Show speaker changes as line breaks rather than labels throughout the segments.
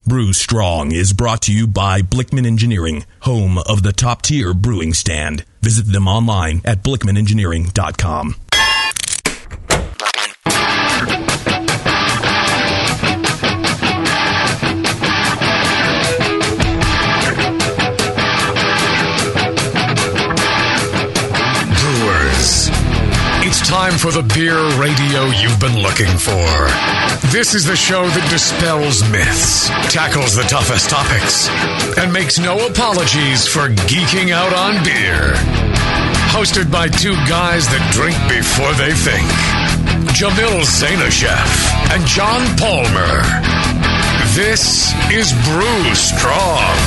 Brew Strong is brought to you by Blickman Engineering, home of the top-tier brewing stand. Visit them online at blickmanengineering.com.
It's time for the beer radio you've been looking for. This is the show that dispels myths, tackles the toughest topics, and makes no apologies for geeking out on beer. Hosted by two guys that drink before they think. Jamil and John Palmer. This is Brew Strong.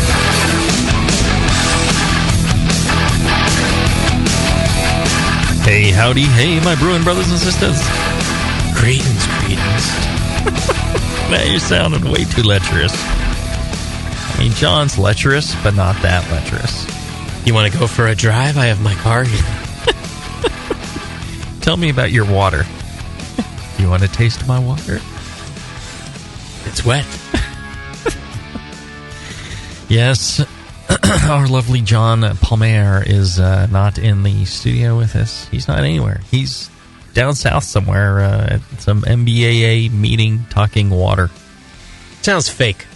Hey, howdy, hey, my brewing brothers and sisters.
Greetings.
Man, you're sounding way too lecherous. I mean, John's lecherous, but not that lecherous.
You want to go for a drive? I have my car here.
Tell me about your water. You want to taste my water?
It's wet.
Yes. Our lovely John Palmer is not in the studio with us. He's not anywhere. He's down south somewhere at some MBAA meeting talking water.
Sounds fake.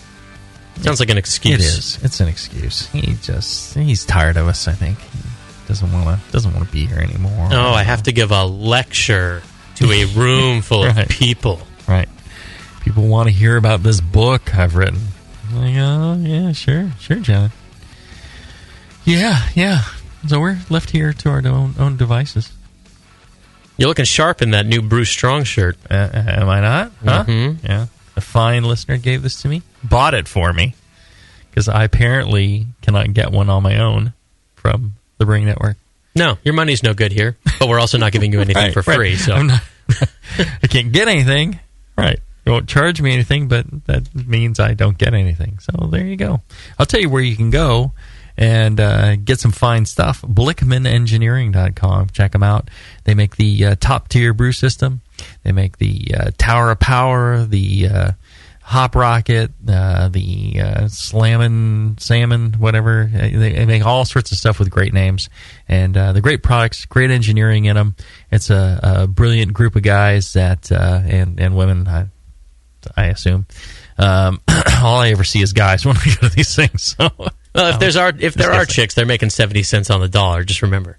Sounds like an excuse.
It is. It's an excuse. He's tired of us, I think. He doesn't want to be here anymore.
Oh, I have to give a lecture to a room full of people.
Right. People want to hear about this book I've written. I'm like, oh, yeah, sure, John. Yeah. So we're left here to our own devices.
You're looking sharp in that new Brew Strong shirt.
Am I not? Huh? Mm-hmm. Yeah. A fine listener gave this to me. Bought it for me. Because I apparently cannot get one on my own from the Brewing Network.
No, your money's no good here. But we're also not giving you anything for free. So
I can't get anything. Right. You won't charge me anything, but that means I don't get anything. So there you go. I'll tell you where you can go and get some fine stuff. BlickmanEngineering.com. Check them out. They make the top-tier brew system. They make the Tower of Power, the Hop Rocket, the Slammin' Salmon, whatever. They make all sorts of stuff with great names. And the great products, great engineering in them. It's a brilliant group of guys that and women, I assume. All I ever see is guys when we go to these things. So...
Well, if there are chicks, they're making 70 cents on the dollar. Just remember.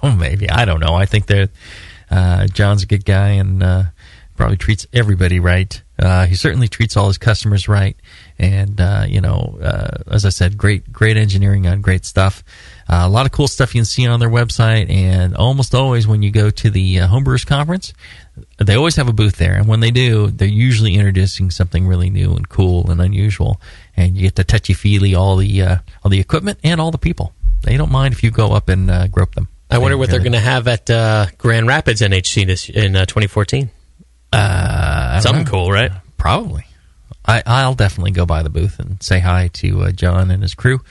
Well, maybe. I don't know. I think that John's a good guy and probably treats everybody right. He certainly treats all his customers right. And, as I said, great engineering on great stuff. A lot of cool stuff you can see on their website. And almost always when you go to the Homebrewers Conference, they always have a booth there. And when they do, they're usually introducing something really new and cool and unusual. And you get to touchy-feely all the equipment and all the people. They don't mind if you go up and grope them.
I wonder what they're going to have at Grand Rapids NHC in 2014. Something cool, right?
Probably. I'll definitely go by the booth and say hi to John and his crew.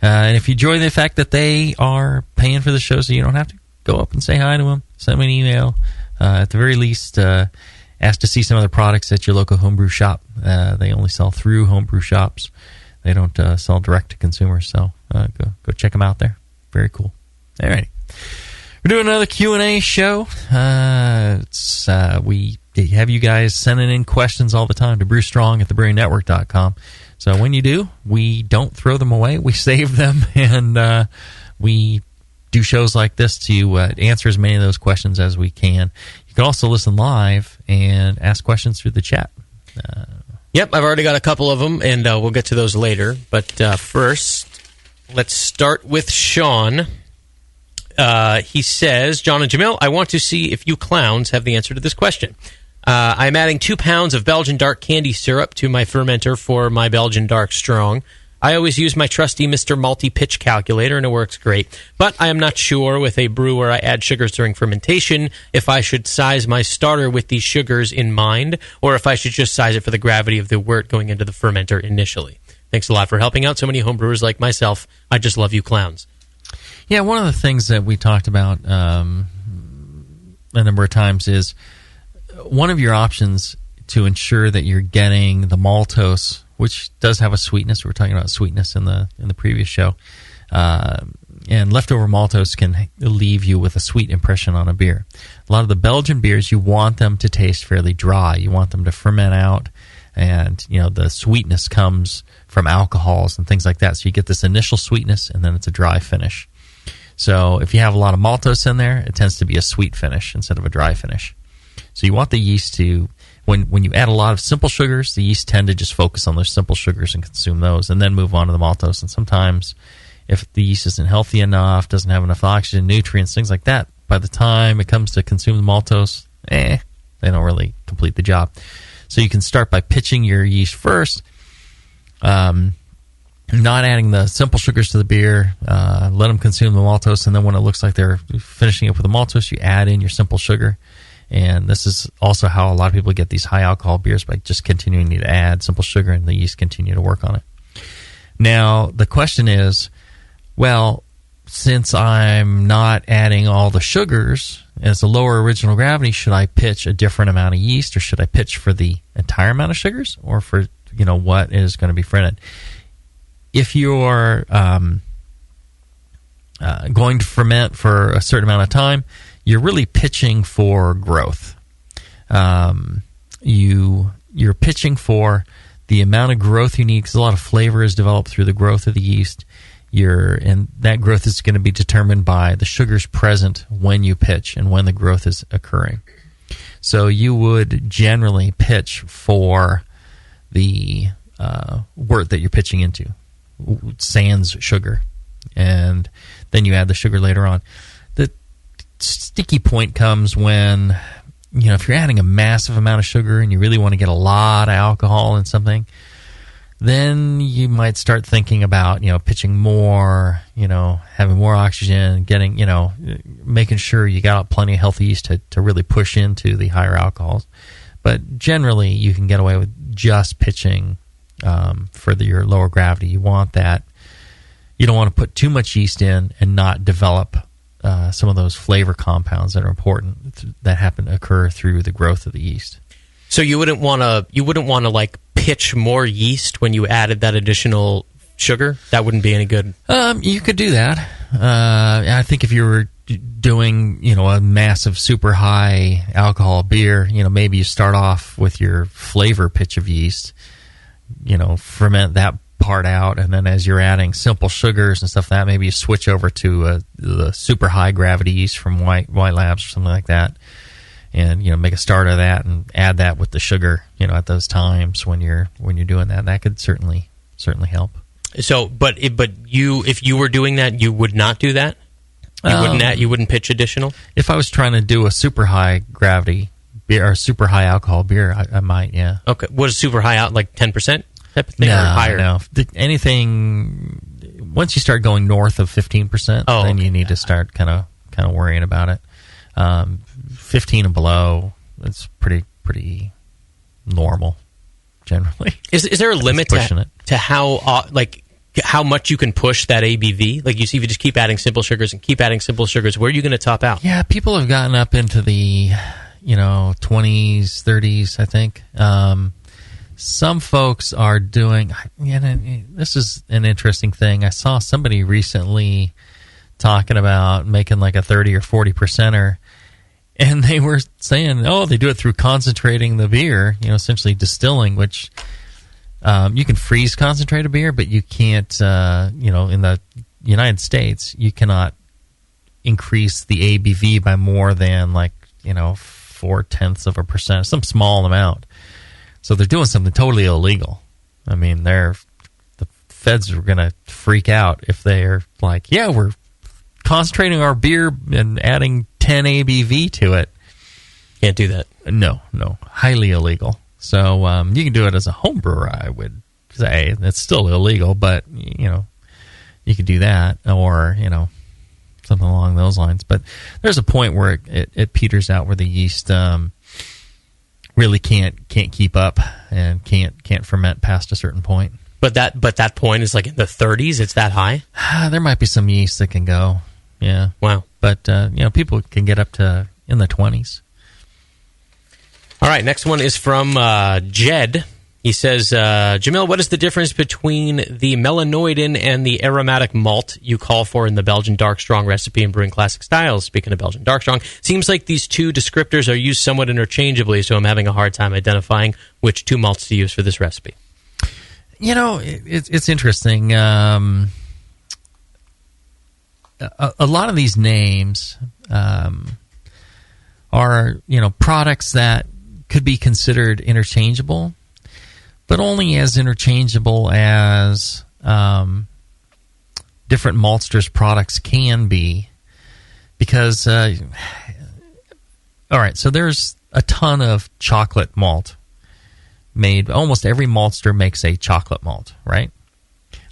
And if you enjoy the fact that they are paying for the show so you don't have to go up and say hi to them, send them an email. At the very least, ask to see some of the products at your local homebrew shop. They only sell through homebrew shops. They don't sell direct to consumers, so go check them out there. Very cool. All right. We're doing another Q&A show. We have you guys sending in questions all the time to brewstrong@thebrewingnetwork.com. So when you do, we don't throw them away. We save them, and we do shows like this to answer as many of those questions as we can. You can also listen live and ask questions through the chat.
Yep, I've already got a couple of them, and we'll get to those later. But first, let's start with Sean. He says, John and Jamil, I want to see if you clowns have the answer to this question. I'm adding 2 pounds of Belgian dark candy syrup to my fermenter for my Belgian dark strong. I always use my trusty Mr. Multi-Pitch calculator, and it works great. But I am not sure with a brew where I add sugars during fermentation if I should size my starter with these sugars in mind, or if I should just size it for the gravity of the wort going into the fermenter initially. Thanks a lot for helping out so many homebrewers like myself. I just love you clowns.
Yeah, one of the things that we talked about a number of times is one of your options to ensure that you're getting the maltose which does have a sweetness. We were talking about sweetness in the previous show. And leftover maltose can leave you with a sweet impression on a beer. A lot of the Belgian beers, you want them to taste fairly dry. You want them to ferment out, and the sweetness comes from alcohols and things like that. So you get this initial sweetness, and then it's a dry finish. So if you have a lot of maltose in there, it tends to be a sweet finish instead of a dry finish. So you want the yeast to, when you add a lot of simple sugars, the yeast tend to just focus on those simple sugars and consume those, and then move on to the maltose. And sometimes, if the yeast isn't healthy enough, doesn't have enough oxygen, nutrients, things like that, by the time it comes to consume the maltose, they don't really complete the job. So you can start by pitching your yeast first, not adding the simple sugars to the beer, let them consume the maltose, and then when it looks like they're finishing up with the maltose, you add in your simple sugar. And this is also how a lot of people get these high alcohol beers, by just continuing to add simple sugar, and the yeast continue to work on it. Now, the question is, well, since I'm not adding all the sugars, as a lower original gravity, should I pitch a different amount of yeast, or should I pitch for the entire amount of sugars, or for what is going to be fermented? If you're going to ferment for a certain amount of time, you're really pitching for growth. You're pitching for the amount of growth you need, because a lot of flavor is developed through the growth of the yeast. And that growth is going to be determined by the sugars present when you pitch and when the growth is occurring. So you would generally pitch for the wort that you're pitching into, sans sugar, and then you add the sugar later on. The sticky point comes when, if you're adding a massive amount of sugar and you really want to get a lot of alcohol in something, then you might start thinking about, pitching more, having more oxygen, getting, making sure you got plenty of healthy yeast to really push into the higher alcohols. But generally, you can get away with just pitching for your lower gravity. You want that. You don't want to put too much yeast in and not develop some of those flavor compounds that are important that occur through the growth of the yeast.
So you wouldn't want to like pitch more yeast when you added that additional sugar? That wouldn't be any good.
You could do that. I think if you were doing, a massive super high alcohol beer, maybe you start off with your flavor pitch of yeast, ferment that part out, and then as you're adding simple sugars and stuff like that, maybe you switch over to the super high gravity yeast from White Labs or something like that. And make a start of that and add that with the sugar, at those times when you're doing that. That could certainly help.
So, but if you were doing that, you would not do that. You wouldn't pitch additional.
If I was trying to do a super high gravity beer or super high alcohol beer, I might. Yeah.
Okay. What is super high out, like 10% type of thing, or higher?
No. Anything once you start going north of 15%, then you need to start kind of worrying about it. 15 and below, it's pretty normal generally.
Is there a limit to how much you can push that ABV? Like you see, if you just keep adding simple sugars and keep adding simple sugars, where are you going to top out?
Yeah, people have gotten up into the 20s, 30s, I think. Some folks are doing. This is an interesting thing. I saw somebody recently talking about making like a 30 or 40%er. And they were saying, they do it through concentrating the beer, essentially distilling, which you can freeze concentrated beer, but you can't, in the United States, you cannot increase the ABV by more than 0.4%, some small amount. So they're doing something totally illegal. I mean, the feds are going to freak out if they're like, we're concentrating our beer and adding 10 ABV to it.
Can't do that.
No, highly illegal. So you can do it as a home brewer, I would say. It's still illegal, but you can do that, or something along those lines. But there's a point where it peters out, where the yeast really can't keep up and can't ferment past a certain point.
But that point is like in the 30s. It's that high.
There might be some yeast that can go. Yeah.
Wow.
But people can get up to in the 20s.
All right. Next one is from Jed. He says, Jamil, what is the difference between the melanoidin and the aromatic malt you call for in the Belgian Dark Strong recipe and Brewing Classic Styles? Speaking of Belgian Dark Strong, seems like these two descriptors are used somewhat interchangeably, so I'm having a hard time identifying which two malts to use for this recipe.
You know, it's interesting. A lot of these names are, products that could be considered interchangeable, but only as interchangeable as different maltsters' products can be. Because, all right, so there's a ton of chocolate malt made. Almost every maltster makes a chocolate malt, right?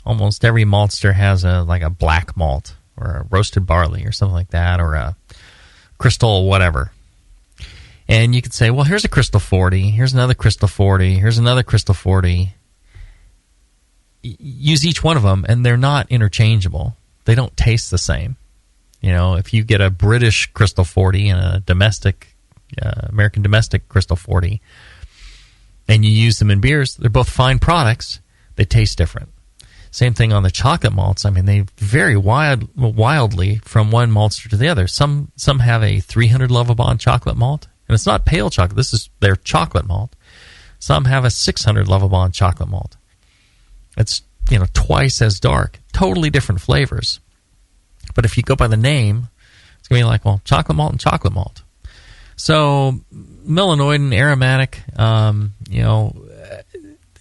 Almost every maltster has a black malt or a roasted barley or something like that, or a crystal whatever. And you could say, well, here's a Crystal 40, here's another Crystal 40, here's another Crystal 40. Use each one of them, and they're not interchangeable. They don't taste the same. If you get a British Crystal 40 and a domestic, American domestic Crystal 40, and you use them in beers, they're both fine products. They taste different. Same thing on the chocolate malts. I mean, they vary wildly from one maltster to the other. Some have a 300 Lovibond chocolate malt, and it's not pale chocolate. This is their chocolate malt. Some have a 600 Lovibond chocolate malt. It's twice as dark. Totally different flavors. But if you go by the name, it's going to be like, well, chocolate malt and chocolate malt. So melanoidin, aromatic, not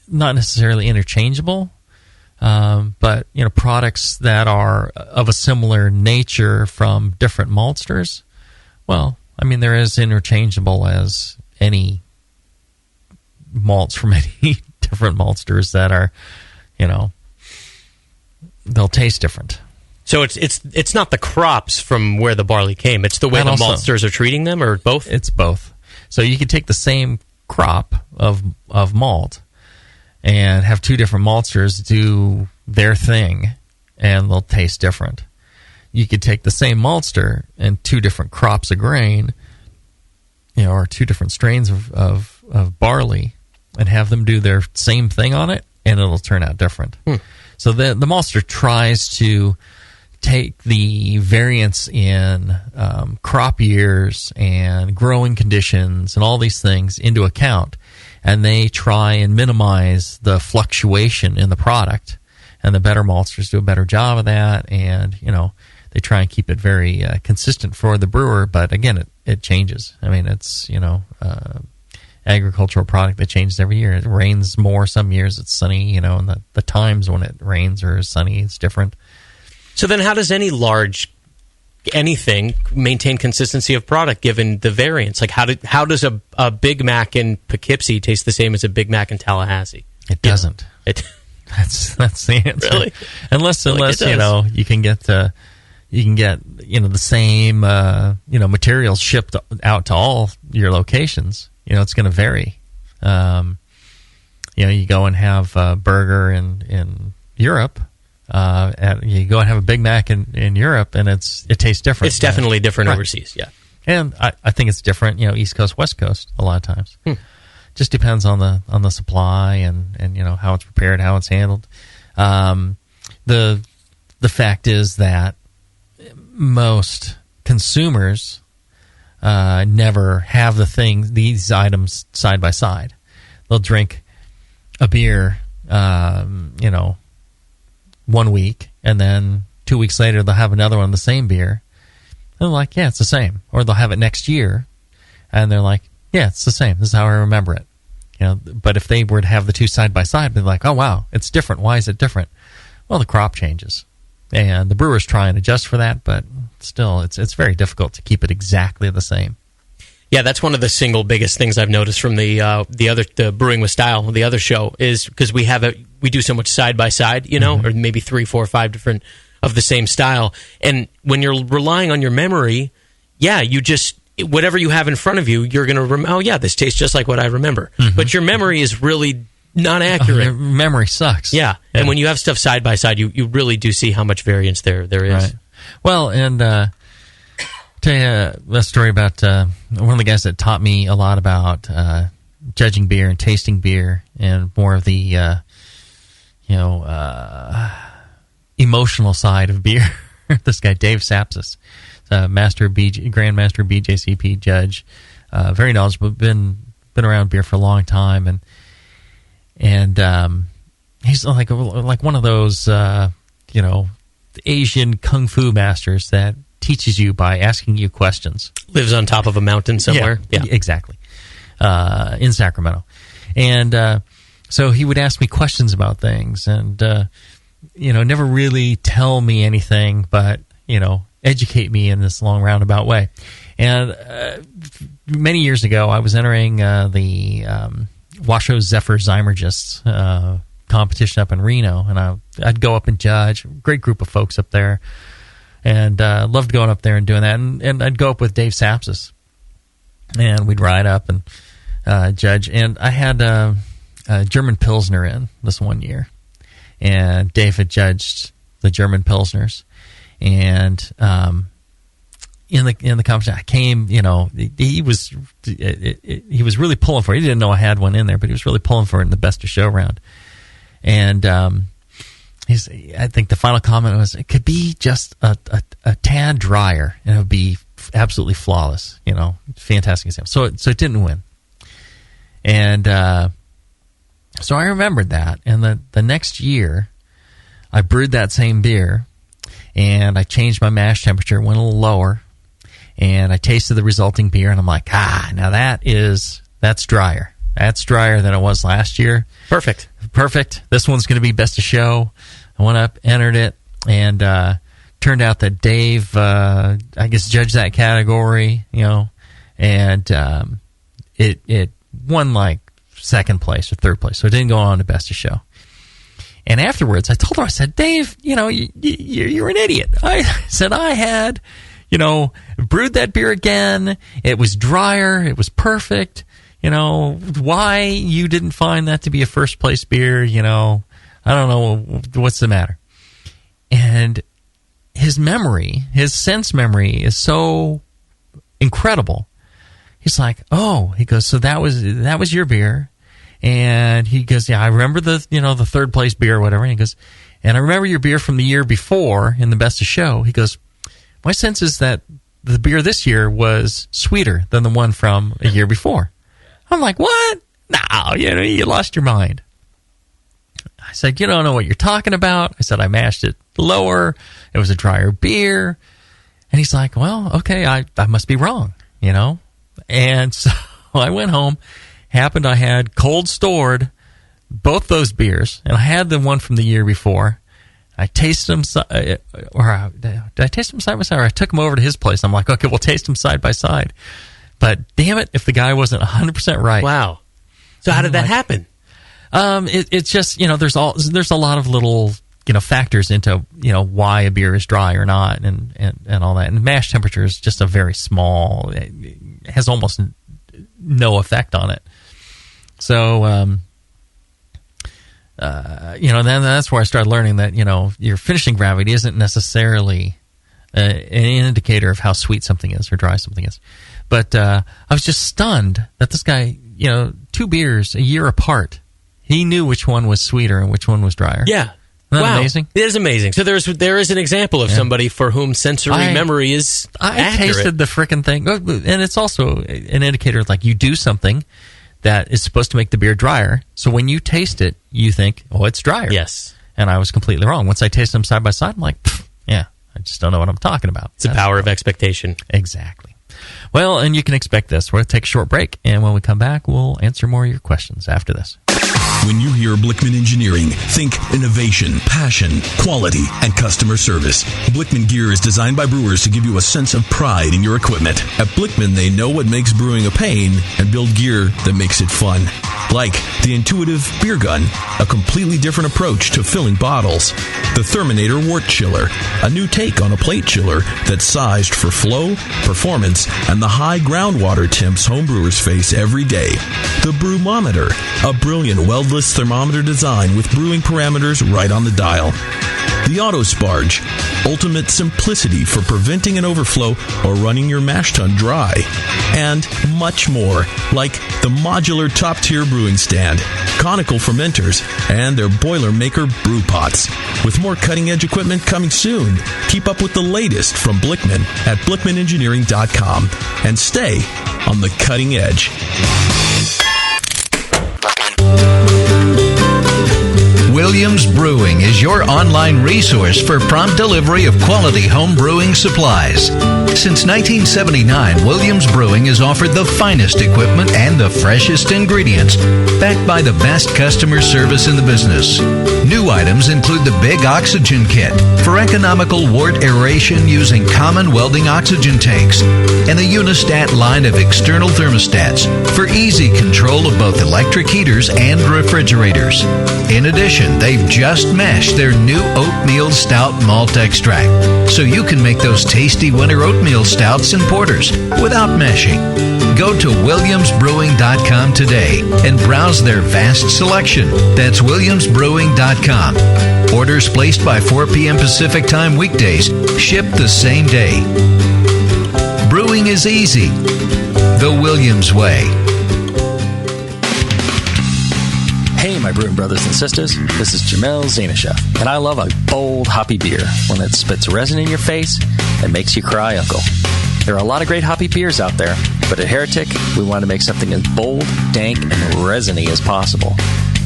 necessarily interchangeable. But products that are of a similar nature from different maltsters, well, I mean, they're as interchangeable as any malts from any different maltsters that are, they'll taste different.
So it's not the crops from where the barley came; it's the way the maltsters are treating them, or both.
It's both. So you could take the same crop of malt and have two different maltsters do their thing, and they'll taste different. You could take the same maltster and two different crops of grain, or two different strains of barley, and have them do their same thing on it, and it'll turn out different. So the maltster tries to take the variance in crop years and growing conditions and all these things into account, and they try and minimize the fluctuation in the product. And the better maltsters do a better job of that, and they try and keep it very consistent for the brewer. But again, it changes. I mean, it's agricultural product that changes every year. It rains more some years. It's sunny, and the times when it rains or is sunny is different.
So then, how does anything maintain consistency of product given the variance? Like, how does a Big Mac in Poughkeepsie taste the same as a Big Mac in Tallahassee?
It doesn't. That's the answer. Really? Unless you can get the same materials shipped out to all your locations. It's going to vary. You go and have a burger in Europe. You go and have a Big Mac in Europe, and it tastes different.
It's definitely different overseas, yeah.
And I think it's different, East Coast, West Coast, a lot of times. Just depends on the supply and how it's prepared, how it's handled. The fact is that most consumers never have these items side by side. They'll drink a beer, 1 week, and then 2 weeks later they'll have another one, the same beer. And they're like, yeah, it's the same. Or they'll have it next year, and they're like, yeah, it's the same. This is how I remember it. But if they were to have the two side by side, they're like, oh wow, it's different. Why is it different? Well, the crop changes, and the brewers try and adjust for that, but still, it's very difficult to keep it exactly the same.
Yeah, that's one of the single biggest things I've noticed from the Brewing with Style, the other show, is because we do so much side by side, or maybe 3, 4, 5 different of the same style. And when you're relying on your memory, yeah, you just whatever you have in front of you, you're going to remember. Oh yeah, this tastes just like what I remember. But your memory is really not accurate.
Your memory sucks.
Yeah, and when you have stuff side by side, you really do see how much variance there is.
Right. Well, and tell you a story about one of the guys that taught me a lot about judging beer and tasting beer, and more of the emotional side of beer. This guy Dave Sapsis, Grandmaster BJCP judge, very knowledgeable, been around beer for a long time, and he's like one of those Asian kung fu masters that teaches you by asking you questions.
Lives on top of a mountain somewhere.
Yeah. Exactly. In Sacramento. And so he would ask me questions about things and, never really tell me anything, but, educate me in this long roundabout way. And many years ago, I was entering the Washoe Zephyr Zymergists competition up in Reno, and I'd go up and judge. Great group of folks up there. And loved going up there and doing that. And I'd go up with Dave Sapsis, and we'd ride up and judge. And I had a German Pilsner in this one year, and Dave had judged the German Pilsners. And in the competition, I came. He was really pulling for it. He didn't know I had one in there, but he was really pulling for it in the best of show round. And I think the final comment was, it could be just a tad drier, and it would be absolutely flawless. Fantastic example. So it didn't win. And so I remembered that. And the next year, I brewed that same beer, and I changed my mash temperature, went a little lower, and I tasted the resulting beer, and I'm like, now that's drier. That's drier than it was last year.
Perfect.
This one's going to be best of show. I went up, entered it, and turned out that Dave, I guess, judged that category, and it won like second place or third place, so it didn't go on to best of show. And afterwards, I told her, I said, Dave, you're an idiot. I said I had, brewed that beer again. It was drier. It was perfect. Why you didn't find that to be a first place beer, I don't know what's the matter. And his sense memory is so incredible. He's like, he goes, so that was your beer. And he goes, yeah, I remember the third place beer or whatever. And he goes, and I remember your beer from the year before in the best of show. He goes, my sense is that the beer this year was sweeter than the one from a year before. I'm like, what? No, you lost your mind. I said, you don't know what you're talking about. I said, I mashed it lower. It was a drier beer. And he's like, well, okay, I must be wrong, And so I went home. I had cold stored both those beers, and I had the one from the year before. I tasted them, did I taste them side by side, or I took them over to his place? I'm like, okay, we'll taste them side by side. But damn it, if the guy wasn't 100% right.
Wow. So how did that happen?
It's just, there's a lot of little, factors into, why a beer is dry or not and all that. And mash temperature is just a very small, it has almost no effect on it. So, then that's where I started learning that, your finishing gravity isn't necessarily an indicator of how sweet something is or dry something is. But I was just stunned that this guy, 2 beers a year apart, he knew which one was sweeter and which one was drier.
Yeah.
Isn't that amazing?
It is amazing. So there is an example of somebody for whom sensory memory is accurate.
I tasted the frickin' thing. And it's also an indicator, like, you do something that is supposed to make the beer drier. So when you taste it, you think, it's drier.
Yes.
And I was completely wrong. Once I tasted them side by side, I'm like, I just don't know what I'm talking about.
It's the power of expectation.
Exactly. Well, and you can expect this. We're going to take a short break, and when we come back, we'll answer more of your questions after this.
When you hear Blickman Engineering, think innovation, passion, quality, and customer service. Blickman gear is designed by brewers to give you a sense of pride in your equipment. At Blickman, they know what makes brewing a pain and build gear that makes it fun. Like the intuitive beer gun, a completely different approach to filling bottles. The Therminator Wort Chiller, a new take on a plate chiller that's sized for flow, performance, and the high groundwater temps homebrewers face every day. The Brewmometer, a brilliant weldless thermometer design with brewing parameters right on the dial. The Auto Sparge, ultimate simplicity for preventing an overflow or running your mash tun dry. And much more, like the modular top-tier brewing stand, conical fermenters, and their Boilermaker brew pots. With more cutting-edge equipment coming soon, keep up with the latest from Blickman at blickmanengineering.com and stay on the cutting edge.
Williams Brewing is your online resource for prompt delivery of quality home brewing supplies. Since 1979, Williams Brewing has offered the finest equipment and the freshest ingredients, backed by the best customer service in the business. New items include the Big Oxygen Kit for economical wort aeration using common welding oxygen tanks, and the Unistat line of external thermostats for easy control of both electric heaters and refrigerators. In addition, they've just mashed their new oatmeal stout malt extract, so you can make those tasty winter oatmeal stouts and porters without mashing. Go to williamsbrewing.com today and browse their vast selection. That's williamsbrewing.com. Orders placed by 4 p.m. Pacific Time weekdays ship the same day. Brewing is easy, the Williams way.
Hey, my brewing brothers and sisters, this is Jamil and Moscow, and I love a bold, hoppy beer, one that spits resin in your face and makes you cry uncle. There are a lot of great hoppy beers out there, but at Heretic, we want to make something as bold, dank, and resiny as possible.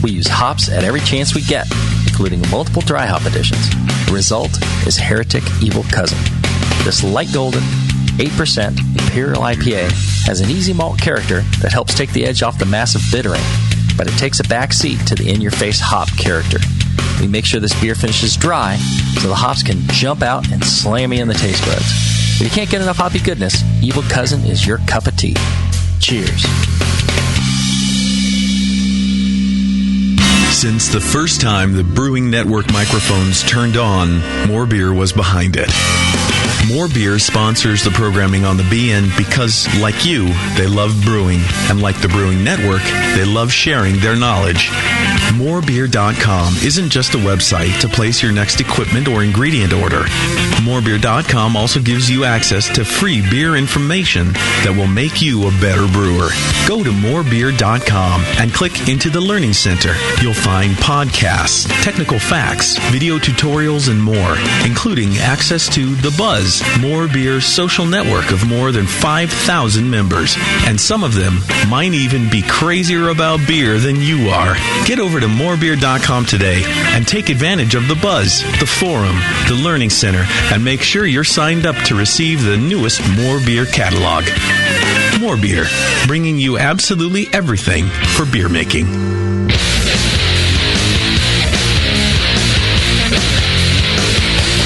We use hops at every chance we get, including multiple dry hop additions. The result is Heretic Evil Cousin. This light golden, 8% Imperial IPA has an easy malt character that helps take the edge off the massive bittering, but it takes a back seat to the in-your-face hop character. We make sure this beer finishes dry so the hops can jump out and slam you in the taste buds. If you can't get enough hoppy goodness, Evil Cousin is your cup of tea. Cheers.
Since the first time the Brewing Network microphones turned on, More Beer was behind it. More Beer sponsors the programming on the BN because, like you, they love brewing. And like the Brewing Network, they love sharing their knowledge. Morebeer.com isn't just a website to place your next equipment or ingredient order. Morebeer.com also gives you access to free beer information that will make you a better brewer. Go to morebeer.com and click into the Learning Center. You'll find podcasts, technical facts, video tutorials, and more, including access to The Buzz, More Beer's social network of more than 5,000 members. And some of them might even be crazier about beer than you are. Get over to morebeer.com today and take advantage of The Buzz, the forum, the Learning Center, and make sure you're signed up to receive the newest More Beer catalog. More Beer, bringing you absolutely everything for beer making.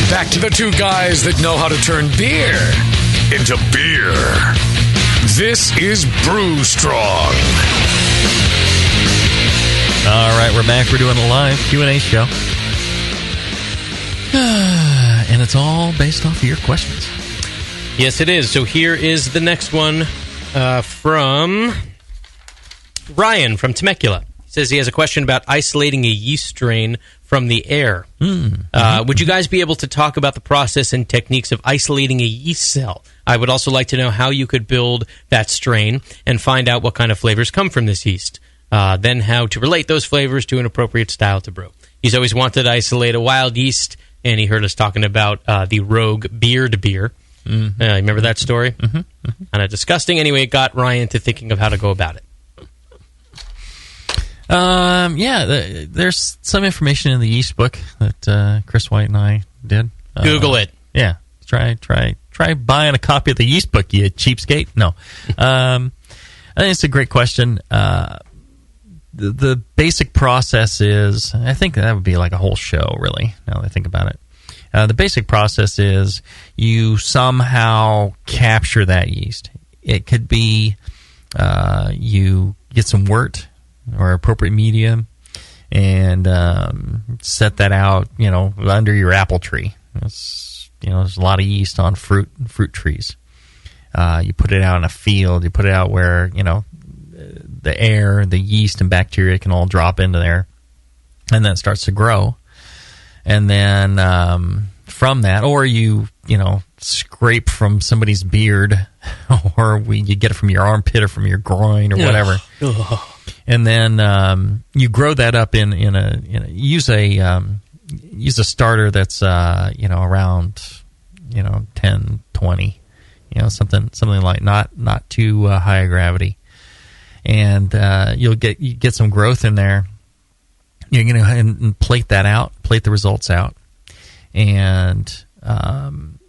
Back to the two guys that know how to turn beer into beer. This is Brew Strong.
All right, we're back. We're doing a live Q&A show. And it's all based off of your questions.
Yes, it is. So here is the next one from Ryan from Temecula. He says he has a question about isolating a yeast strain from the air. Would you guys be able to talk about the process and techniques of isolating a yeast cell? I would also like to know how you could build that strain and find out what kind of flavors come from this yeast. Then how to relate those flavors to an appropriate style to brew. He's always wanted to isolate a wild yeast, and he heard us talking about the Rogue Beard beer. Remember that story? Kind of disgusting. Anyway, it got Ryan to thinking of how to go about it.
There's some information in the yeast book that Chris White and I did.
Google it.
Yeah, try buying a copy of the yeast book, you cheapskate. No, I think it's a great question. The basic process is, I think that would be like a whole show, really. Now that I think about it, the basic process is you somehow capture that yeast. It could be you get some wort or appropriate medium and set that out, under your apple tree. There's a lot of yeast on fruit trees. You put it out in a field. You put it out where, the air, the yeast, and bacteria can all drop into there. And then it starts to grow. and then from that, or you scrape from somebody's beard, or you get it from your armpit or from your groin or whatever, and then you grow that up in a use a starter that's around 10, 20, something like not too high gravity, and you get some growth in there. You're going to go ahead and plate the results out, and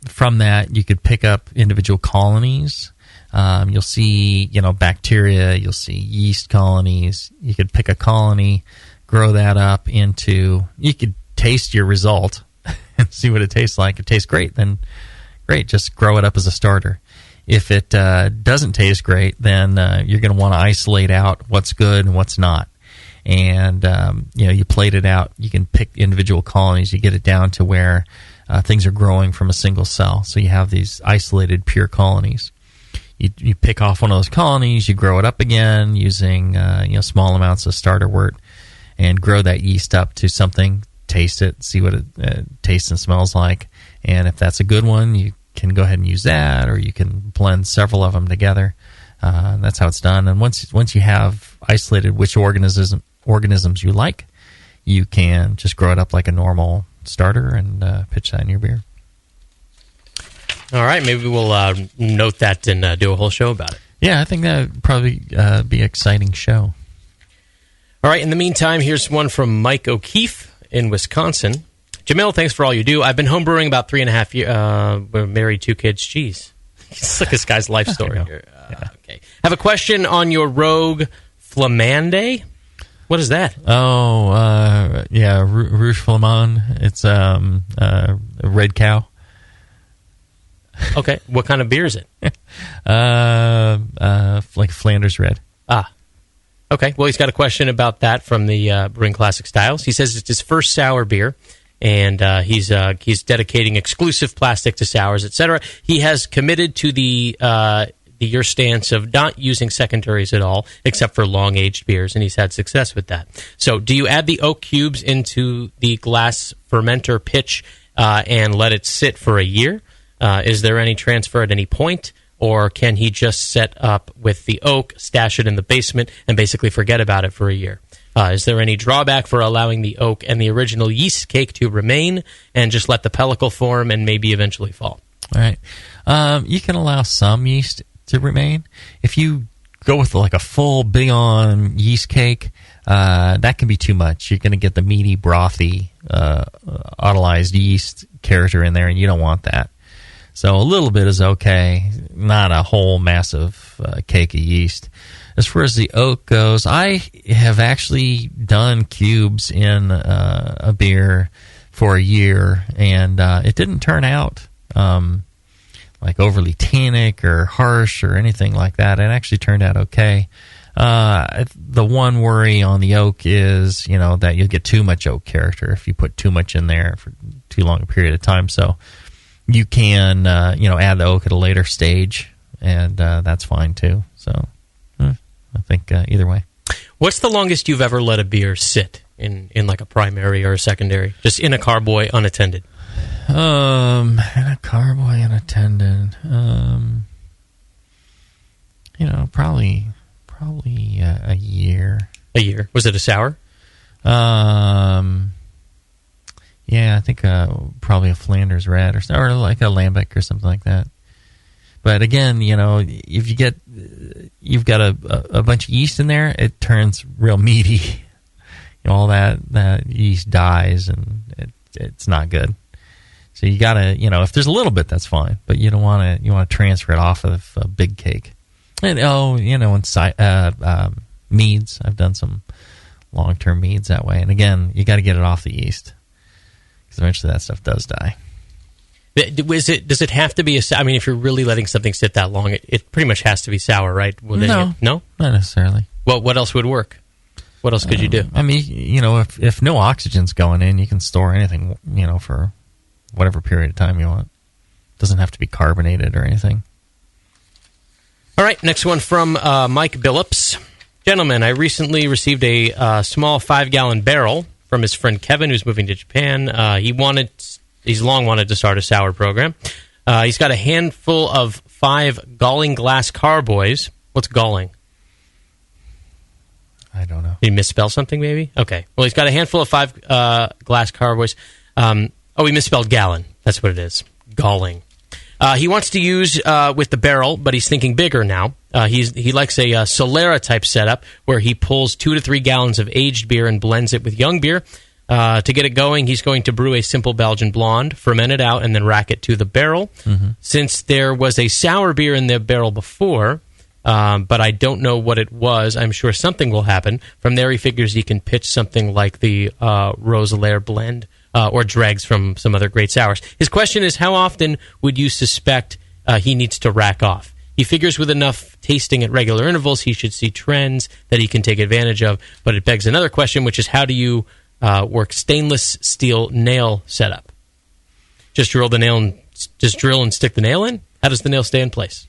from that you could pick up individual colonies. You'll see bacteria, you'll see yeast colonies. You could pick a colony, grow that up into. You could taste your result and see what it tastes like. If it tastes great, then great, just grow it up as a starter. If it doesn't taste great, then you're going to want to isolate out what's good and what's not. And you plate it out. You can pick individual colonies. You get it down to where things are growing from a single cell. So you have these isolated, pure colonies. You pick off one of those colonies. You grow it up again using small amounts of starter wort, and grow that yeast up to something. Taste it, see what it tastes and smells like, and if that's a good one, you can go ahead and use that, or you can blend several of them together. That's how it's done. And once you have isolated which organisms you like, you can just grow it up like a normal starter and pitch that in your beer.
All right, maybe we'll note that and do a whole show about it.
Yeah, I think that would probably be an exciting show.
All right, in the meantime, here's one from Mike O'Keefe in Wisconsin. Jamil, thanks for all you do. I've been homebrewing about 3.5 years. We're married, 2 kids. Jeez. Look at this guy's life story here. Okay. Have a question on your Rogue Flamande. What is that?
Oh, Rouge Flamand. It's a red cow.
Okay. What kind of beer is it?
Like Flanders Red.
Ah. Okay. Well, he's got a question about that from the Brewing Classic Styles. He says it's his first sour beer, and he's dedicating exclusive plastic to sours, etc. He has committed to your stance of not using secondaries at all, except for long-aged beers, and he's had success with that. So do you add the oak cubes into the glass fermenter pitch and let it sit for a year? Is there any transfer at any point? Or can he just set up with the oak, stash it in the basement, and basically forget about it for a year? Is there any drawback for allowing the oak and the original yeast cake to remain and just let the pellicle form and maybe eventually fall?
All right. You can allow some yeast to remain. If you go with like a full big-on yeast cake, that can be too much. You're going to get the meaty, brothy, autolyzed yeast character in there, and you don't want that. So a little bit is okay, not a whole massive cake of yeast. As far as the oak goes, I have actually done cubes in a beer for a year, and it didn't turn out like overly tannic or harsh or anything like that. It actually turned out okay. The one worry on the oak is, that you'll get too much oak character if you put too much in there for too long a period of time. So you can, add the oak at a later stage, and that's fine too. So I think either way.
What's the longest you've ever let a beer sit in like a primary or a secondary, just in a carboy unattended?
In a carboy unattended, probably a year.
A year. Was it a sour?
Yeah, I think probably a Flanders Red or like a Lambic or something like that. But again, if you've got a bunch of yeast in there, it turns real meaty. All that yeast dies, and it's not good. So you gotta, if there's a little bit, that's fine, but you don't want to. You want to transfer it off of a big cake. And meads, I've done some long-term meads that way. And again, you got to get it off the yeast, because eventually that stuff does die.
Does it have to be I mean, if you're really letting something sit that long, it pretty much has to be sour, right?
No,
not
necessarily.
Well, what else would work? What else could you do?
I mean, if no oxygen's going in, you can store anything, for whatever period of time you want. It doesn't have to be carbonated or anything.
All right, next one from Mike Billups. Gentlemen, I recently received a small 5-gallon barrel from his friend Kevin, who's moving to Japan. He's long wanted to start a sour program. He's got a handful of 5 galling glass carboys. What's galling?
I don't know.
Did he misspell something, maybe? Okay. Well, he's got a handful of 5 glass carboys. He misspelled gallon. That's what it is. Galling. He wants to use with the barrel, but he's thinking bigger now. He likes a Solera-type setup where he pulls 2 to 3 gallons of aged beer and blends it with young beer. To get it going, he's going to brew a simple Belgian blonde, ferment it out, and then rack it to the barrel. Mm-hmm. Since there was a sour beer in the barrel before, but I don't know what it was, I'm sure something will happen. From there, he figures he can pitch something like the Roselaire blend or dregs from some other great sours. His question is, how often would you suspect he needs to rack off? He figures with enough tasting at regular intervals, he should see trends that he can take advantage of. But it begs another question, which is, how do you work stainless steel nail setup? Just drill and stick the nail in? How does the nail stay in place?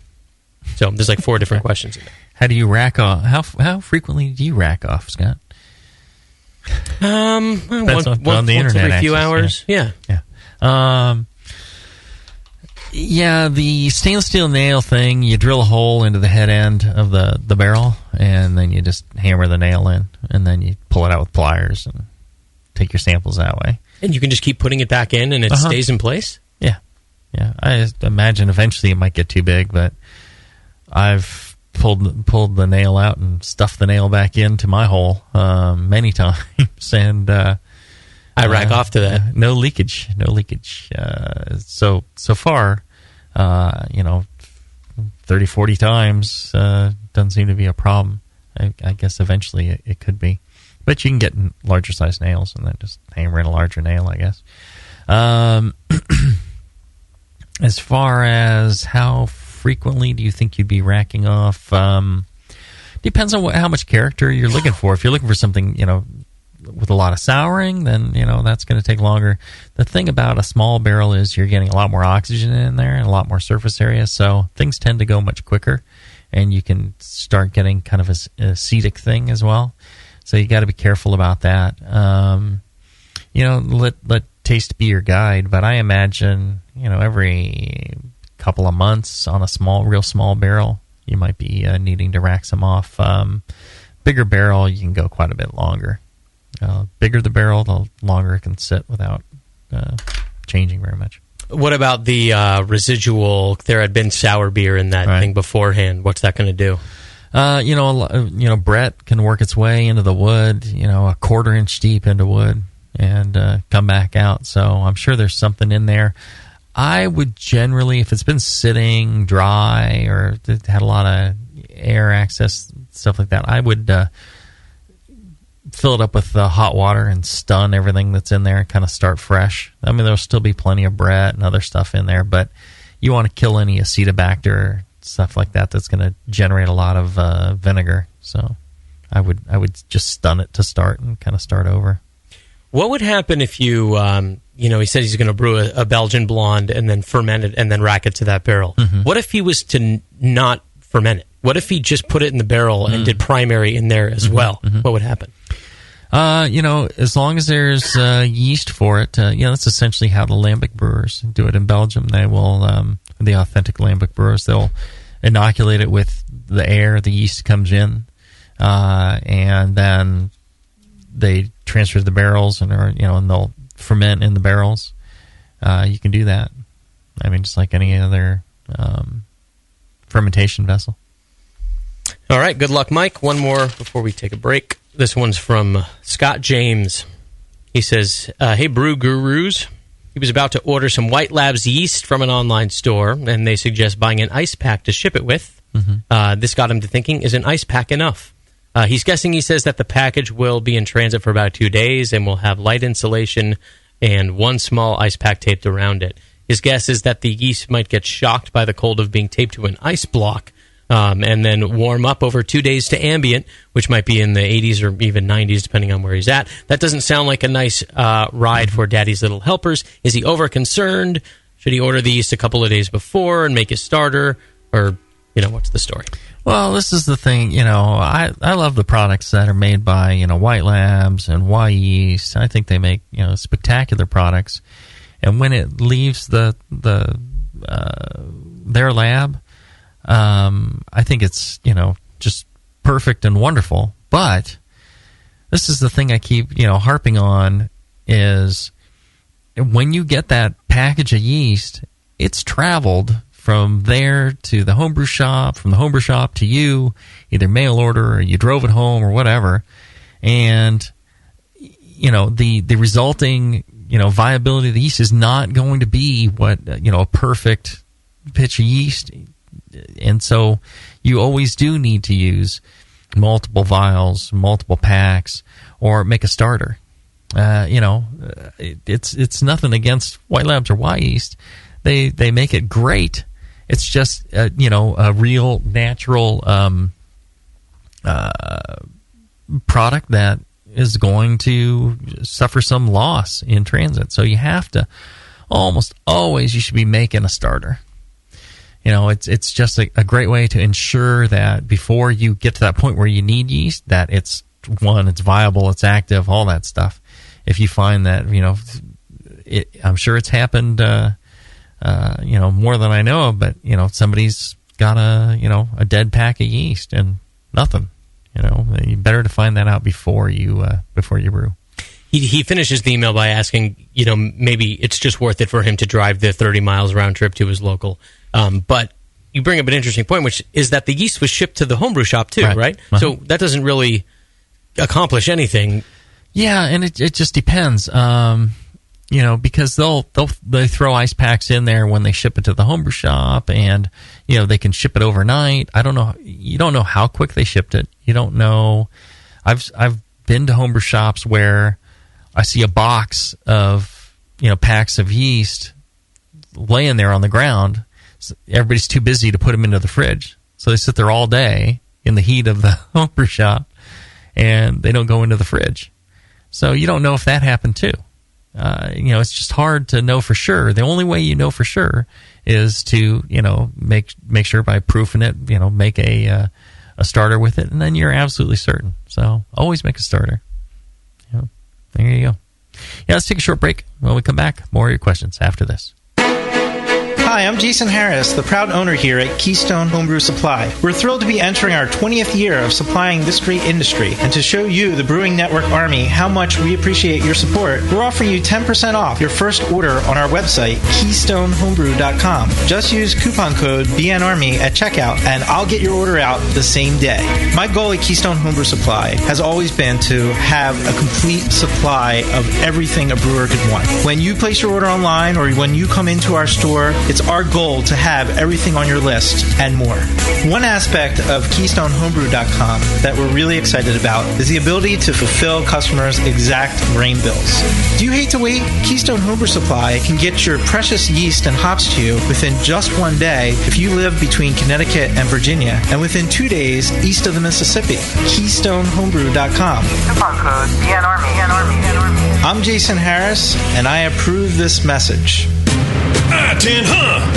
So there's like 4 different questions in there.
How do you rack off? How frequently do you rack off, Scott?
Once
internet,
every few hours. Yeah.
The stainless steel nail thing, you drill a hole into the head end of the barrel, and then you just hammer the nail in, and then you pull it out with pliers and take your samples that way.
And you can just keep putting it back in, and it stays in place?
Yeah. I just imagine eventually it might get too big, but I've pulled the nail out and stuffed the nail back into my hole many times, and
I rack off to that.
No leakage. So far, 30, 40 times doesn't seem to be a problem. I guess eventually it could be. But you can get larger size nails and then just hammer in a larger nail, I guess. As far as how frequently do you think you'd be racking off? Depends on how much character you're looking for. If you're looking for something, with a lot of souring, then, that's going to take longer. The thing about a small barrel is you're getting a lot more oxygen in there and a lot more surface area, so things tend to go much quicker, and you can start getting kind of an acetic thing as well. So you got to be careful about that. Let taste be your guide, but I imagine, every couple of months on a real small barrel, you might be needing to rack some off. Bigger barrel, you can go quite a bit longer. Bigger the barrel, the longer it can sit without changing very much.
What about the residual? There had been sour beer in that thing beforehand. What's that going to do? Brett can work its way into the wood, a 1/4 inch deep into wood, and come back out. So I'm sure there's something in there. I would generally, if it's been sitting dry or it had a lot of air access, stuff like that, I would fill it up with hot water and stun everything that's in there and kind of start fresh. I mean, there'll still be plenty of Brett and other stuff in there, but you want to kill any acetobacter, stuff like that, that's going to generate a lot of vinegar. So I would just stun it to start and kind of start over. What would happen if you, he said he's going to brew a Belgian blonde and then ferment it and then rack it to that barrel. Mm-hmm. What if he was to not ferment it? What if he just put it in the barrel and did primary in there as well? Mm-hmm. What would happen?
As long as there's yeast for it, that's essentially how the lambic brewers do it in Belgium. They will, the authentic lambic brewers, they'll inoculate it with the air, the yeast comes in, and then they transfer the barrels and they'll ferment in the barrels. You can do that. I mean, just like any other fermentation vessel.
All right, good luck, Mike. One more before we take a break. This one's from Scott James. He says, hey, brew gurus. He was about to order some White Labs yeast from an online store, and they suggest buying an ice pack to ship it with. Mm-hmm. This got him to thinking, is an ice pack enough? He's guessing. He says that the package will be in transit for about 2 days and will have light insulation and one small ice pack taped around it. His guess is that the yeast might get shocked by the cold of being taped to an ice block and then warm up over 2 days to ambient, which might be in the 80s or even 90s, depending on where he's at. That doesn't sound like a nice ride for Daddy's Little Helpers. Is he over-concerned? Should he order the yeast a couple of days before and make his starter? Or, what's the story?
Well, this is the thing, I love the products that are made by, White Labs and Y Yeast. I think they make, spectacular products. And when it leaves their lab, I think it's, just perfect and wonderful. But this is the thing I keep, harping on is when you get that package of yeast, it's traveled from there to the homebrew shop, from the homebrew shop to you, either mail order or you drove it home or whatever. And, the resulting, viability of the yeast is not going to be what, a perfect pitch of yeast. And so you always do need to use multiple vials, multiple packs, or make a starter. It's nothing against White Labs or Y Yeast. They make it great. It's just a real natural product that is going to suffer some loss in transit. So you have to almost always you should be making a starter. It's just a great way to ensure that before you get to that point where you need yeast, that it's viable, it's active, all that stuff. If you find that, I'm sure it's happened, more than I know of, but, somebody's got a dead pack of yeast and nothing, you better to find that out before you brew.
He finishes the email by asking, maybe it's just worth it for him to drive the 30 miles round trip to his local. But you bring up an interesting point, which is that the yeast was shipped to the homebrew shop too, right? Uh-huh. So that doesn't really accomplish anything.
Yeah, and it just depends. Because they throw ice packs in there when they ship it to the homebrew shop, and they can ship it overnight. I don't know. You don't know how quick they shipped it. You don't know. I've been to homebrew shops where I see a box of packs of yeast laying there on the ground. Everybody's too busy to put them into the fridge, so they sit there all day in the heat of the homebrew shop, and they don't go into the fridge. So you don't know if that happened too. It's just hard to know for sure. The only way you know for sure is to make sure by proofing it, make a starter with it, and then you're absolutely certain. So always make a starter. There you go. Yeah, let's take a short break. When we come back, more of your questions after this.
Hi, I'm Jason Harris, the proud owner here at Keystone Homebrew Supply. We're thrilled to be entering our 20th year of supplying this great industry, and to show you, the Brewing Network Army, how much we appreciate your support, we're offering you 10% off your first order on our website, KeystoneHomebrew.com. Just use coupon code BNARMY at checkout, and I'll get your order out the same day. My goal at Keystone Homebrew Supply has always been to have a complete supply of everything a brewer could want. When you place your order online or when you come into our store, it's our goal to have everything on your list and more. One aspect of KeystoneHomebrew.com that we're really excited about is the ability to fulfill customers' exact grain bills. Do you hate to wait? Keystone Homebrew Supply can get your precious yeast and hops to you within just one day if you live between Connecticut and Virginia, and within 2 days east of the Mississippi. KeystoneHomebrew.com. Coupon code BNARMY. I'm Jason Harris, and I approve this message.
Tin,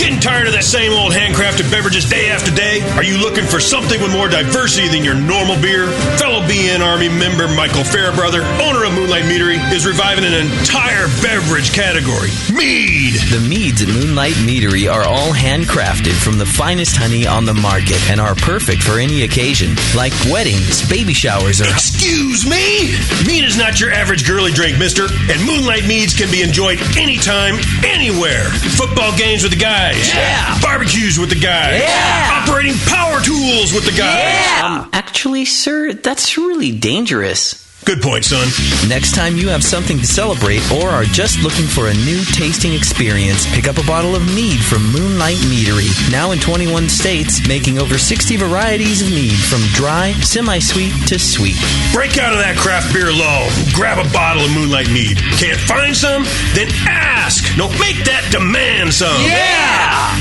Getting tired of that same old handcrafted beverages day after day? Are you looking for something with more diversity than your normal beer? Fellow BN Army member Michael Fairbrother, owner of Moonlight Meadery, is reviving an entire beverage category, mead.
The meads at Moonlight Meadery are all handcrafted from the finest honey on the market and are perfect for any occasion, like weddings, baby showers, or...
Excuse me? Mead is not your average girly drink, mister, and Moonlight Meads can be enjoyed anytime, anywhere. Football games with the guys.
Yeah.
Barbecues with the guys.
Yeah.
Operating power tools with the guys.
Yeah. Actually, sir, that's really dangerous.
Good point, son.
Next time you have something to celebrate or are just looking for a new tasting experience, pick up a bottle of mead from Moonlight Meadery. Now in 21 states, making over 60 varieties of mead from dry, semi-sweet to sweet.
Break out of that craft beer lull. Grab a bottle of Moonlight Mead. Can't find some? Then ask. No, make that demand some.
Yeah!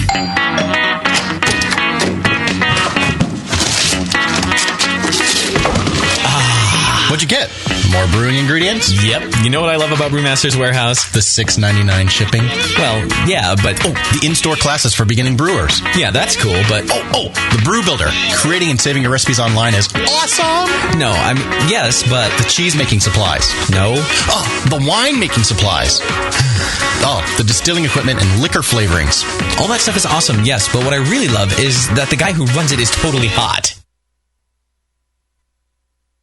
What'd you get? More brewing ingredients?
Yep. You know what I love about Brewmaster's Warehouse?
The $6.99 shipping?
Well, yeah, but...
the in-store classes for beginning brewers.
Yeah, that's cool, but...
The Brew Builder. Creating and saving your recipes online is awesome!
No, yes, but...
The cheese-making supplies.
No.
The wine-making supplies. The distilling equipment and liquor flavorings.
All that stuff is awesome, yes, but what I really love is that the guy who runs it is totally hot.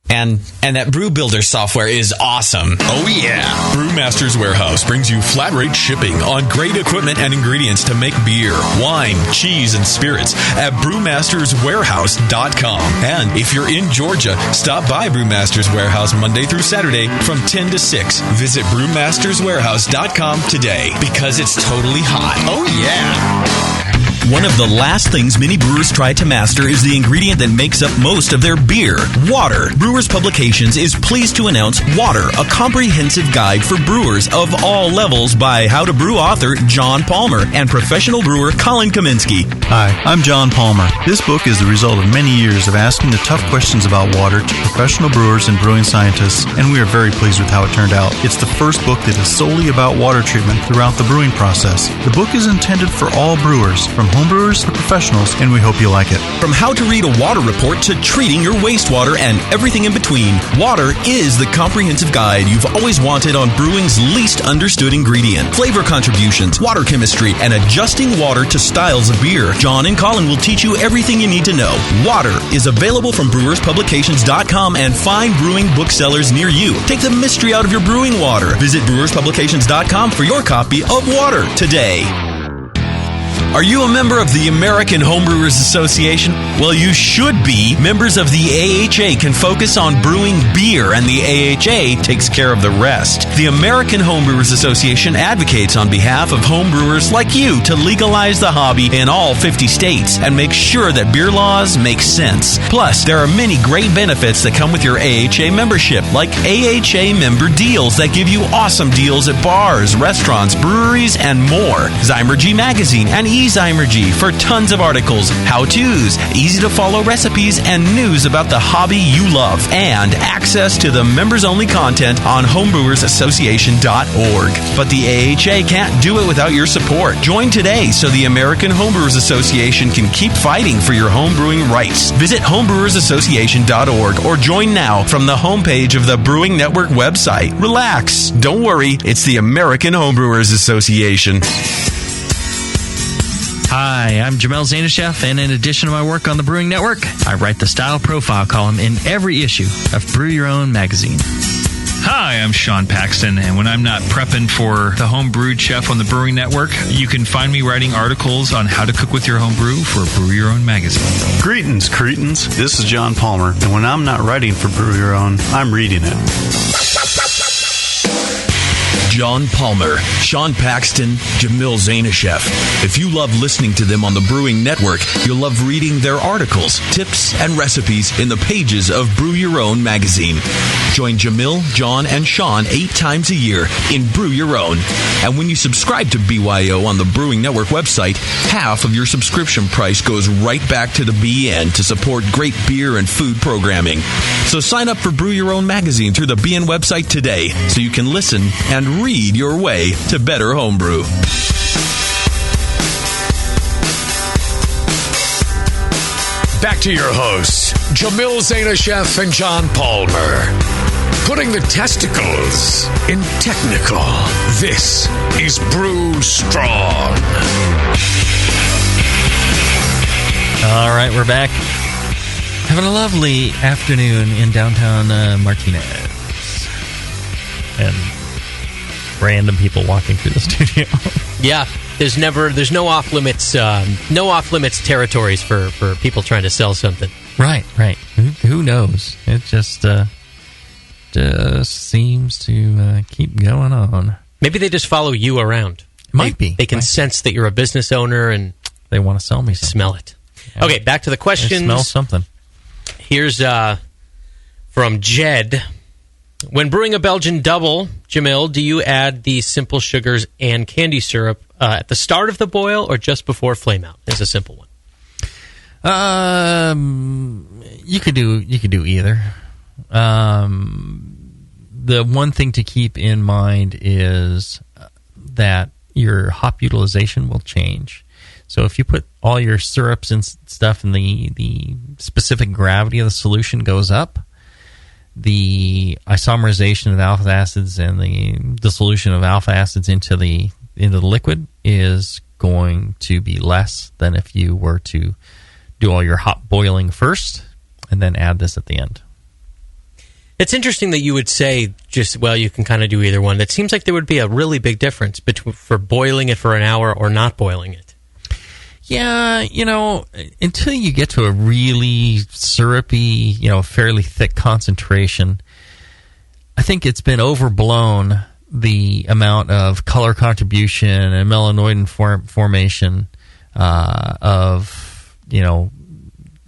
And that Brew Builder software is awesome.
Oh, yeah.
Brewmaster's Warehouse brings you flat rate shipping on great equipment and ingredients to make beer, wine, cheese, and spirits at brewmasterswarehouse.com. And if you're in Georgia, stop by Brewmaster's Warehouse Monday through Saturday from 10 to 6. Visit brewmasterswarehouse.com today.
Because it's totally hot.
Oh, yeah.
One of the last things many brewers try to master is the ingredient that makes up most of their beer, water. Brewers Publications is pleased to announce Water, a comprehensive guide for brewers of all levels by How to Brew author John Palmer and professional brewer Colin Kaminsky.
Hi, I'm John Palmer. This book is the result of many years of asking the tough questions about water to professional brewers and brewing scientists, and we are very pleased with how it turned out. It's the first book that is solely about water treatment throughout the brewing process. The book is intended for all brewers, from homebrewers to professionals, and we hope you like it.
From how to read a water report to treating your wastewater and everything in between, Water is the comprehensive guide you've always wanted on brewing's least understood ingredient, flavor contributions, water chemistry, and adjusting water to styles of beer. John and Colin will teach you everything you need to know. Water is available from brewerspublications.com and fine brewing booksellers near you. Take the mystery out of your brewing water. Visit brewerspublications.com for your copy of Water today. Are you a member of the American Homebrewers Association? Well, you should be. Members of the AHA can focus on brewing beer, and the AHA takes care of the rest. The American Homebrewers Association advocates on behalf of homebrewers like you to legalize the hobby in all 50 states and make sure that beer laws make sense. Plus, there are many great benefits that come with your AHA membership, like AHA member deals that give you awesome deals at bars, restaurants, breweries, and more. Zymergy Magazine and Zymergy for tons of articles, how-tos, easy-to-follow recipes, and news about the hobby you love, and access to the members-only content on homebrewersassociation.org. But the AHA can't do it without your support. Join today so the American Homebrewers Association can keep fighting for your homebrewing rights. Visit homebrewersassociation.org or join now from the homepage of the Brewing Network website. Relax. Don't worry. It's the American Homebrewers Association.
Hi, I'm Jamil Zanishev, and in addition to my work on the Brewing Network, I write the Style Profile column in every issue of Brew Your Own magazine.
Hi, I'm Sean Paxton, and when I'm not prepping for the Homebrewed Chef on the Brewing Network, you can find me writing articles on how to cook with your homebrew for Brew Your Own magazine.
Greetings, cretins. This is John Palmer, and when I'm not writing for Brew Your Own, I'm reading it.
John Palmer, Sean Paxton, Jamil Zanishev. If you love listening to them on the Brewing Network, you'll love reading their articles, tips, and recipes in the pages of Brew Your Own magazine. Join Jamil, John, and Sean 8 times a year in Brew Your Own. And when you subscribe to BYO on the Brewing Network website, half of your subscription price goes right back to the BN to support great beer and food programming. So sign up for Brew Your Own magazine through the BN website today so you can listen and read your way to better homebrew.
Back to your hosts, Jamil Zanishev and John Palmer. Putting the testicles in technical. This is Brew Strong.
All right, we're back. Having a lovely afternoon in downtown Martinez. And random people walking through the studio.
Yeah, there's no off limits territories for people trying to sell something.
Right. Who knows? It just seems to keep going on.
Maybe they just follow you around.
Might be.
They can sense that you're a business owner and
they want to sell me something.
Smell it. Yeah. Okay, back to the questions.
I smell something.
Here's from Jed. When brewing a Belgian double, Jamil, do you add the simple sugars and candy syrup at the start of the boil or just before flame out? It's a simple one.
You could do either. the one thing to keep in mind is that your hop utilization will change. So if you put all your syrups and stuff and the specific gravity of the solution goes up, the isomerization of alpha acids and the dissolution of alpha acids into the liquid is going to be less than if you were to do all your hop boiling first and then add this at the end.
It's interesting that you would say you can kind of do either one. It seems like there would be a really big difference for boiling it for an hour or not boiling it.
Yeah, until you get to a really syrupy, fairly thick concentration, I think it's been overblown, the amount of color contribution and melanoidin formation of,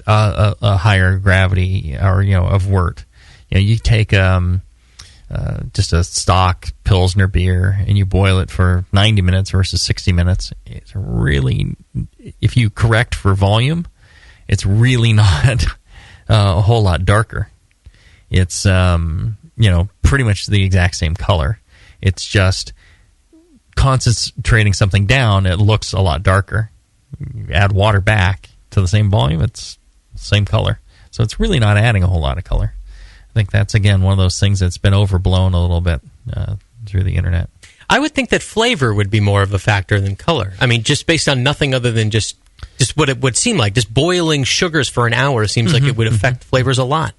a higher gravity or, of wort. You take just a stock Pilsner beer and you boil it for 90 minutes versus 60 minutes. It's really, if you correct for volume, it's really not a whole lot darker. It's, pretty much the exact same color. It's just concentrating something down, it looks a lot darker. You add water back to the same volume, it's the same color. So it's really not adding a whole lot of color. I think that's, again, one of those things that's been overblown a little bit through the internet.
I would think that flavor would be more of a factor than color. I mean, just based on nothing other than just what it would seem like. Just boiling sugars for an hour seems like it would affect flavors a lot.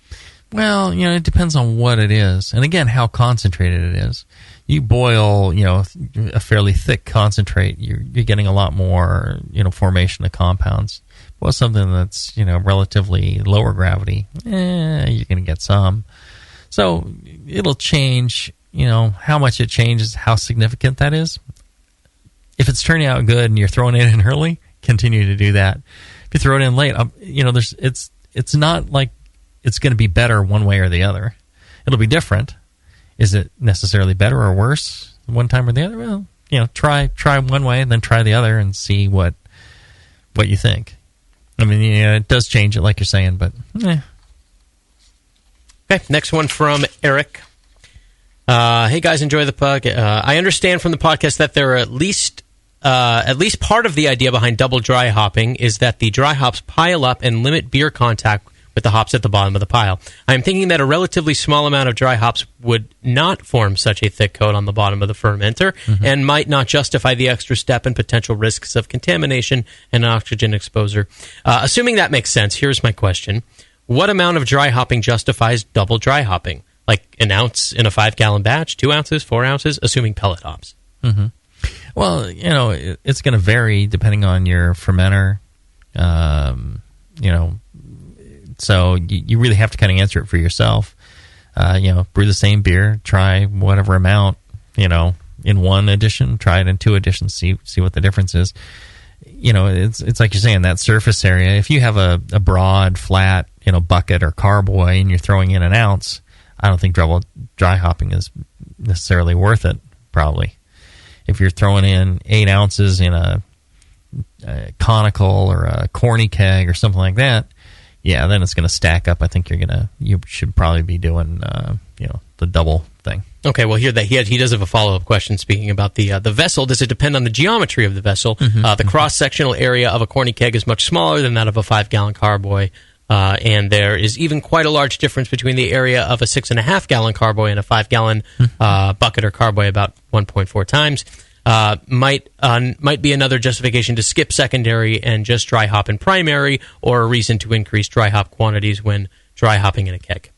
Well, it depends on what it is. And again, how concentrated it is. You boil, a fairly thick concentrate, you're getting a lot more, formation of compounds. Well, something that's, relatively lower gravity, you're going to get some. So it'll change, how much it changes, how significant that is. If it's turning out good and you're throwing it in early, continue to do that. If you throw it in late, it's not like it's going to be better one way or the other. It'll be different. Is it necessarily better or worse one time or the other? Well, try one way and then try the other and see what you think. I mean, it does change it, like you're saying, but
Okay, next one from Eric. Hey guys, enjoy the podcast. I understand from the podcast that there are at least part of the idea behind double dry hopping is that the dry hops pile up and limit beer contact with the hops at the bottom of the pile. I am thinking that a relatively small amount of dry hops would not form such a thick coat on the bottom of the fermenter and might not justify the extra step and potential risks of contamination and oxygen exposure. Assuming that makes sense, here's my question. What amount of dry hopping justifies double dry hopping? Like an ounce in a 5-gallon batch, 2 ounces, 4 ounces, assuming pellet hops?
Well, it's going to vary depending on your fermenter, so you really have to kind of answer it for yourself. Brew the same beer, try whatever amount, in one edition, try it in 2 editions, see what the difference is. It's like you're saying, that surface area. If you have a broad, flat, bucket or carboy and you're throwing in an ounce, I don't think double dry hopping is necessarily worth it, probably. If you're throwing in 8 ounces in a conical or a corny keg or something like that, yeah, then it's going to stack up. I think you should probably be doing, the double thing.
Okay, well, here he does have a follow-up question. Speaking about the vessel, does it depend on the geometry of the vessel? The cross-sectional area of a corny keg is much smaller than that of a 5-gallon carboy, and there is even quite a large difference between the area of a 6.5-gallon carboy and a 5-gallon bucket or carboy, about 1.4 times. Might be another justification to skip secondary and just dry hop in primary, or a reason to increase dry hop quantities when dry hopping in a keg.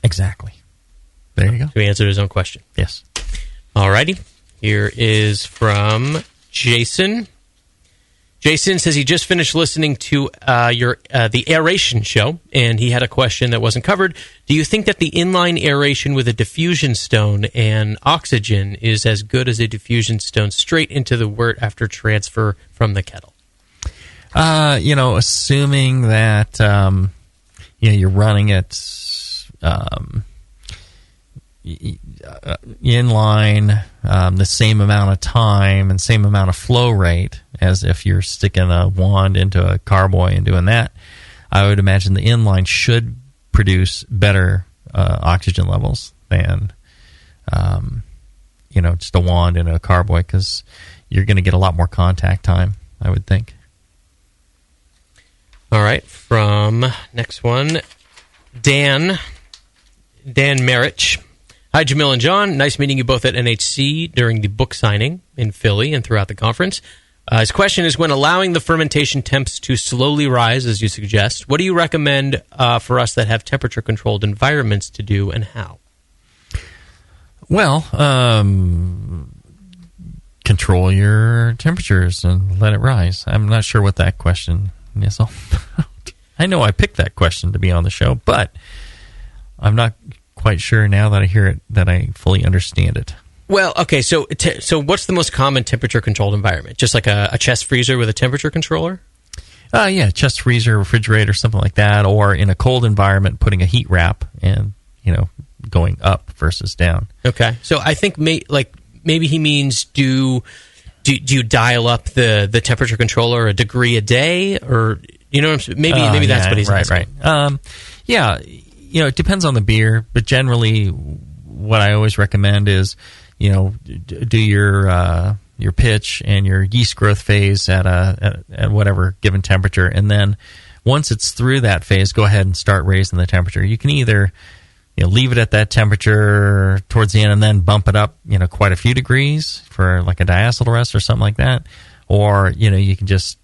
Exactly. There you go.
So he answered his own question.
Yes.
Alrighty. Here is from Jason. Jason says he just finished listening to the aeration show, and he had a question that wasn't covered. Do you think that the inline aeration with a diffusion stone and oxygen is as good as a diffusion stone straight into the wort after transfer from the kettle?
Assuming that you're running it inline the same amount of time and same amount of flow rate as if you're sticking a wand into a carboy and doing that, I would imagine the inline should produce better oxygen levels than just a wand and a carboy, because you're going to get a lot more contact time, I would think.
All right, from next one, Dan Merich. Hi, Jamil and John. Nice meeting you both at NHC during the book signing in Philly and throughout the conference. His question is, when allowing the fermentation temps to slowly rise, as you suggest, what do you recommend for us that have temperature-controlled environments to do, and how?
Well, control your temperatures and let it rise. I'm not sure what that question is all about. I know I picked that question to be on the show, but I'm not quite sure now that I hear it that I fully understand it.
Well, okay, so what's the most common temperature-controlled environment? Just like a chest freezer with a temperature controller?
Yeah, chest freezer, refrigerator, something like that, or in a cold environment, putting a heat wrap and, going up versus down.
Okay, so I think maybe he means do you dial up the temperature controller a degree a day, or maybe that's what he's asking.
Right. It depends on the beer, but generally, what I always recommend is, do your pitch and your yeast growth phase at whatever given temperature, and then once it's through that phase, go ahead and start raising the temperature. You can either leave it at that temperature towards the end and then bump it up quite a few degrees for like a diacetyl rest or something like that, or you can just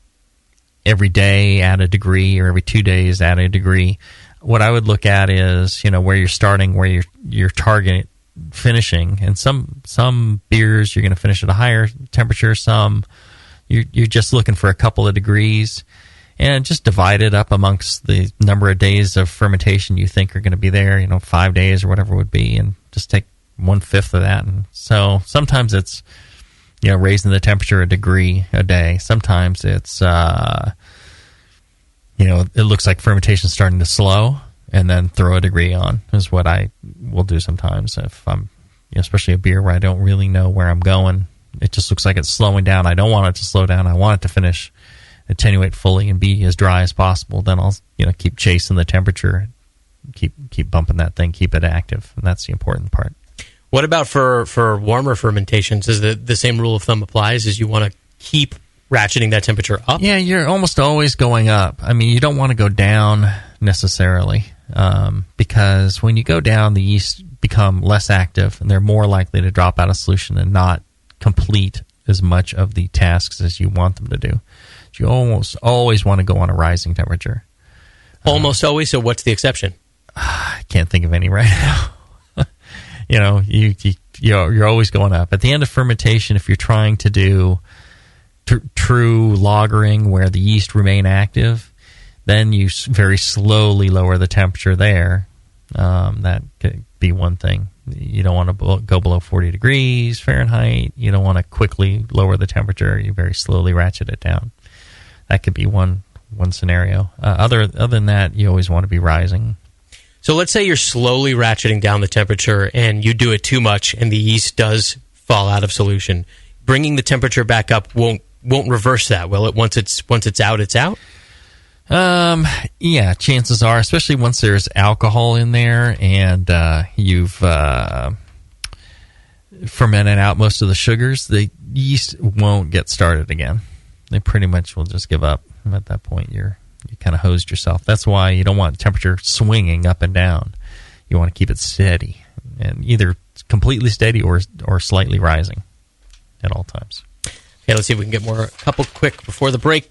every day add a degree, or every 2 days add a degree. What I would look at is where you're starting, where your target finishing, and some beers you're going to finish at a higher temperature, some you're just looking for a couple of degrees, and just divide it up amongst the number of days of fermentation you think are going to be there, 5 days or whatever it would be, and just take 1/5 of that. And so sometimes it's raising the temperature a degree a day. Sometimes it's it looks like fermentation's starting to slow, and then throw a degree on is what I will do sometimes if I'm, especially a beer where I don't really know where I'm going. It just looks like it's slowing down. I don't want it to slow down. I want it to finish, attenuate fully, and be as dry as possible. Then I'll keep chasing the temperature, keep bumping that thing, keep it active, and that's the important part.
What about for warmer fermentations? Is the same rule of thumb applies? Is you want to keep ratcheting that temperature up?
Yeah, you're almost always going up. I mean, you don't want to go down necessarily, because when you go down, the yeast become less active, and they're more likely to drop out of solution and not complete as much of the tasks as you want them to do. You almost always want to go on a rising temperature.
Almost always? So what's the exception?
I can't think of any right now. You're always going up. At the end of fermentation, if you're trying to do true lagering where the yeast remain active, then you very slowly lower the temperature there. That could be one thing. You don't want to go below 40 degrees Fahrenheit. You don't want to quickly lower the temperature. You very slowly ratchet it down. That could be one scenario. Other than that, you always want to be rising.
So let's say you're slowly ratcheting down the temperature and you do it too much and the yeast does fall out of solution. Bringing the temperature back up won't reverse that, will it? Once it's out, it's out?
Yeah, chances are, especially once there's alcohol in there and you've fermented out most of the sugars, the yeast won't get started again. They pretty much will just give up. At that point, you kind of hosed yourself. That's why you don't want temperature swinging up and down. You want to keep it steady, and either completely steady or slightly rising at all times.
Okay, let's see if we can get a couple quick before the break.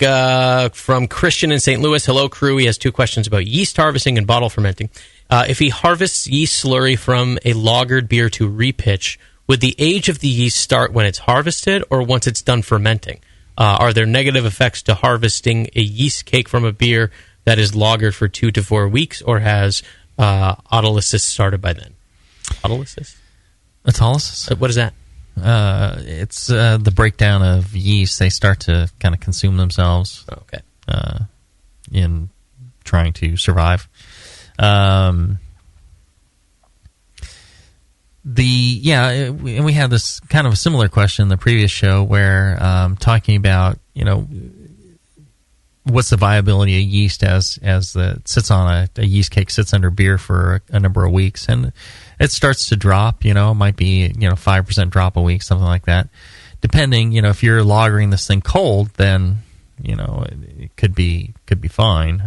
From Christian in St. Louis. Hello, crew. He has 2 questions about yeast harvesting and bottle fermenting. If he harvests yeast slurry from a lagered beer to repitch, would the age of the yeast start when it's harvested or once it's done fermenting? Are there negative effects to harvesting a yeast cake from a beer that is lagered for 2 to 4 weeks, or has autolysis started by then? Autolysis?
Autolysis?
What is that?
It's the breakdown of yeast. They start to kind of consume themselves.
Okay.
In trying to survive. We had this kind of a similar question in the previous show where talking about what's the viability of yeast as sits on a yeast cake sits under beer for a number of weeks, and it starts to drop. It might be 5% drop a week, something like that. Depending, if you're lagering this thing cold, then it could be fine.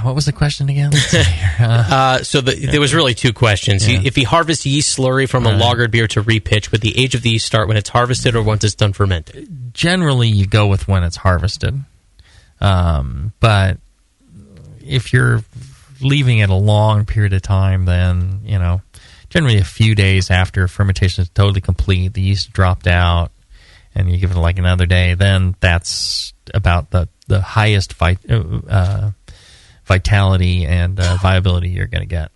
What was the question again? Let's see here.
There was really two questions.
Yeah.
If he harvests yeast slurry from a lagered beer to repitch, would the age of the yeast start when it's harvested or once it's done fermented?
Generally, you go with when it's harvested. But if you're leaving it a long period of time, then, generally a few days after fermentation is totally complete, the yeast dropped out, and you give it like another day, then that's about the highest vitality and viability you're going to get.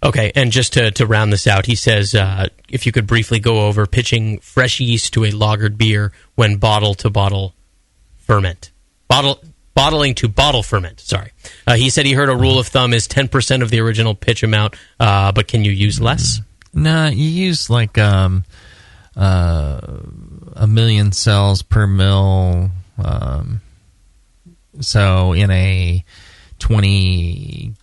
Okay, and just to round this out, he says if you could briefly go over pitching fresh yeast to a lagered beer when bottle to bottle ferment. Bottling to bottle ferment, sorry. He said he heard a rule of thumb is 10% of the original pitch amount, but can you use less?
No, you use like a million cells per mil. So in a 20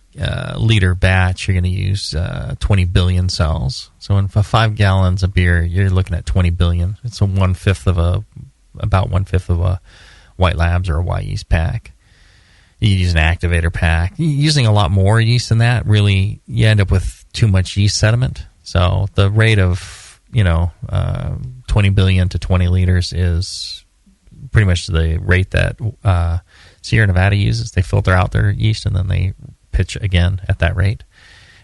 liter batch, you're going to use 20 billion cells. So in 5 gallons of beer, you're looking at 20 billion. It's about 1/5 of a White Labs or a Y yeast pack. You use an activator pack. Using a lot more yeast than that, really, you end up with too much yeast sediment. So the rate of 20 billion to 20 liters is pretty much the rate that Sierra Nevada uses. They filter out their yeast and then they pitch again at that rate.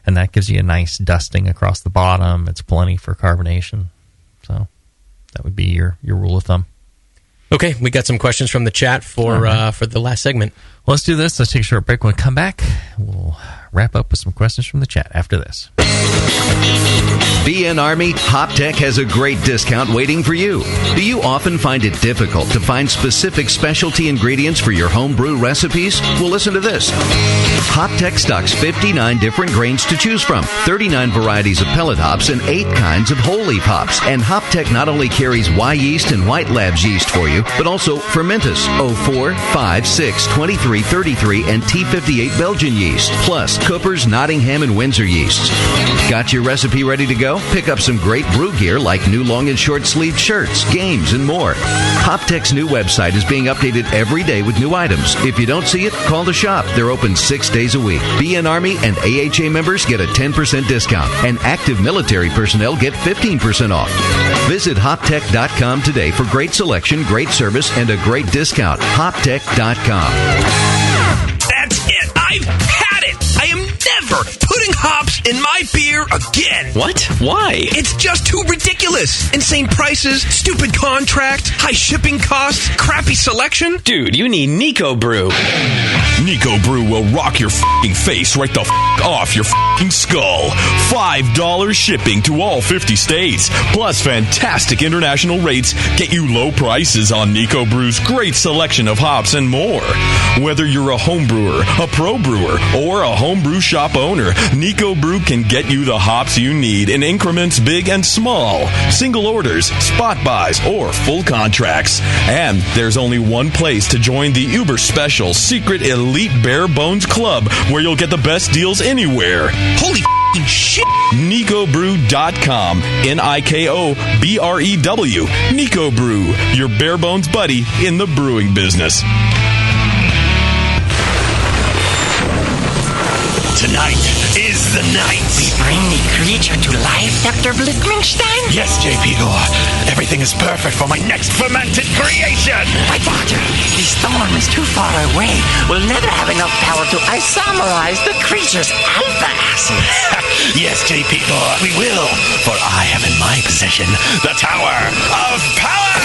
And that gives you a nice dusting across the bottom. It's plenty for carbonation. So that would be your rule of thumb.
Okay, we got some questions from the chat for the last segment.
Well, let's do this. Let's take a short break. When we come back, we'll wrap up with some questions from the chat after this.
BN Army, HopTech has a great discount waiting for you. Do you often find it difficult to find specific specialty ingredients for your homebrew recipes? Well, listen to this. HopTech stocks 59 different grains to choose from, 39 varieties of pellet hops, and 8 kinds of whole leaf hops. And HopTech not only carries Y yeast and White Labs yeast for you, but also Fermentus, 04, 5, 6, 23, 33, and T58 Belgian yeast, plus Cooper's, Nottingham, and Windsor yeasts. Got your recipe ready to go? Pick up some great brew gear like new long and short sleeved shirts, games, and more. HopTech's new website is being updated every day with new items. If you don't see it, call the shop. They're open 6 days a week. BN Army and AHA members get a 10% discount, and active military personnel get 15% off. Visit HopTech.com today for great selection, great service, and a great discount. HopTech.com.
That's it. I've had it. I am never putting hops in my beer again.
What? Why?
It's just too ridiculous. Insane prices, stupid contract, high shipping costs, crappy selection.
Dude, you need Nico Brew.
Nico Brew will rock your f***ing face right the f*** off your f***ing skull. $5 shipping to all 50 states. Plus fantastic international rates get you low prices on Nico Brew's great selection of hops and more. Whether you're a home brewer, a pro brewer, or a homebrew shop owner, Nico Brew can get you the hops you need in increments big and small. Single orders, spot buys, or full contracts. And there's only one place to join the uber special secret elite bare bones club where you'll get the best deals anywhere.
Holy shit.
NicoBrew.com. NIKOBREW. Nico Brew, your bare bones buddy in the brewing business.
Tonight is the night.
We bring the creature to life, Dr. Blickmanstein?
Yes, J.P. Gore. Everything is perfect for my next fermented creation.
My doctor, the storm is too far away. We'll never have enough power to isomerize the creature's alpha acid.
Yes, J.P. Gore, we will. For I have in my possession the Tower of Power.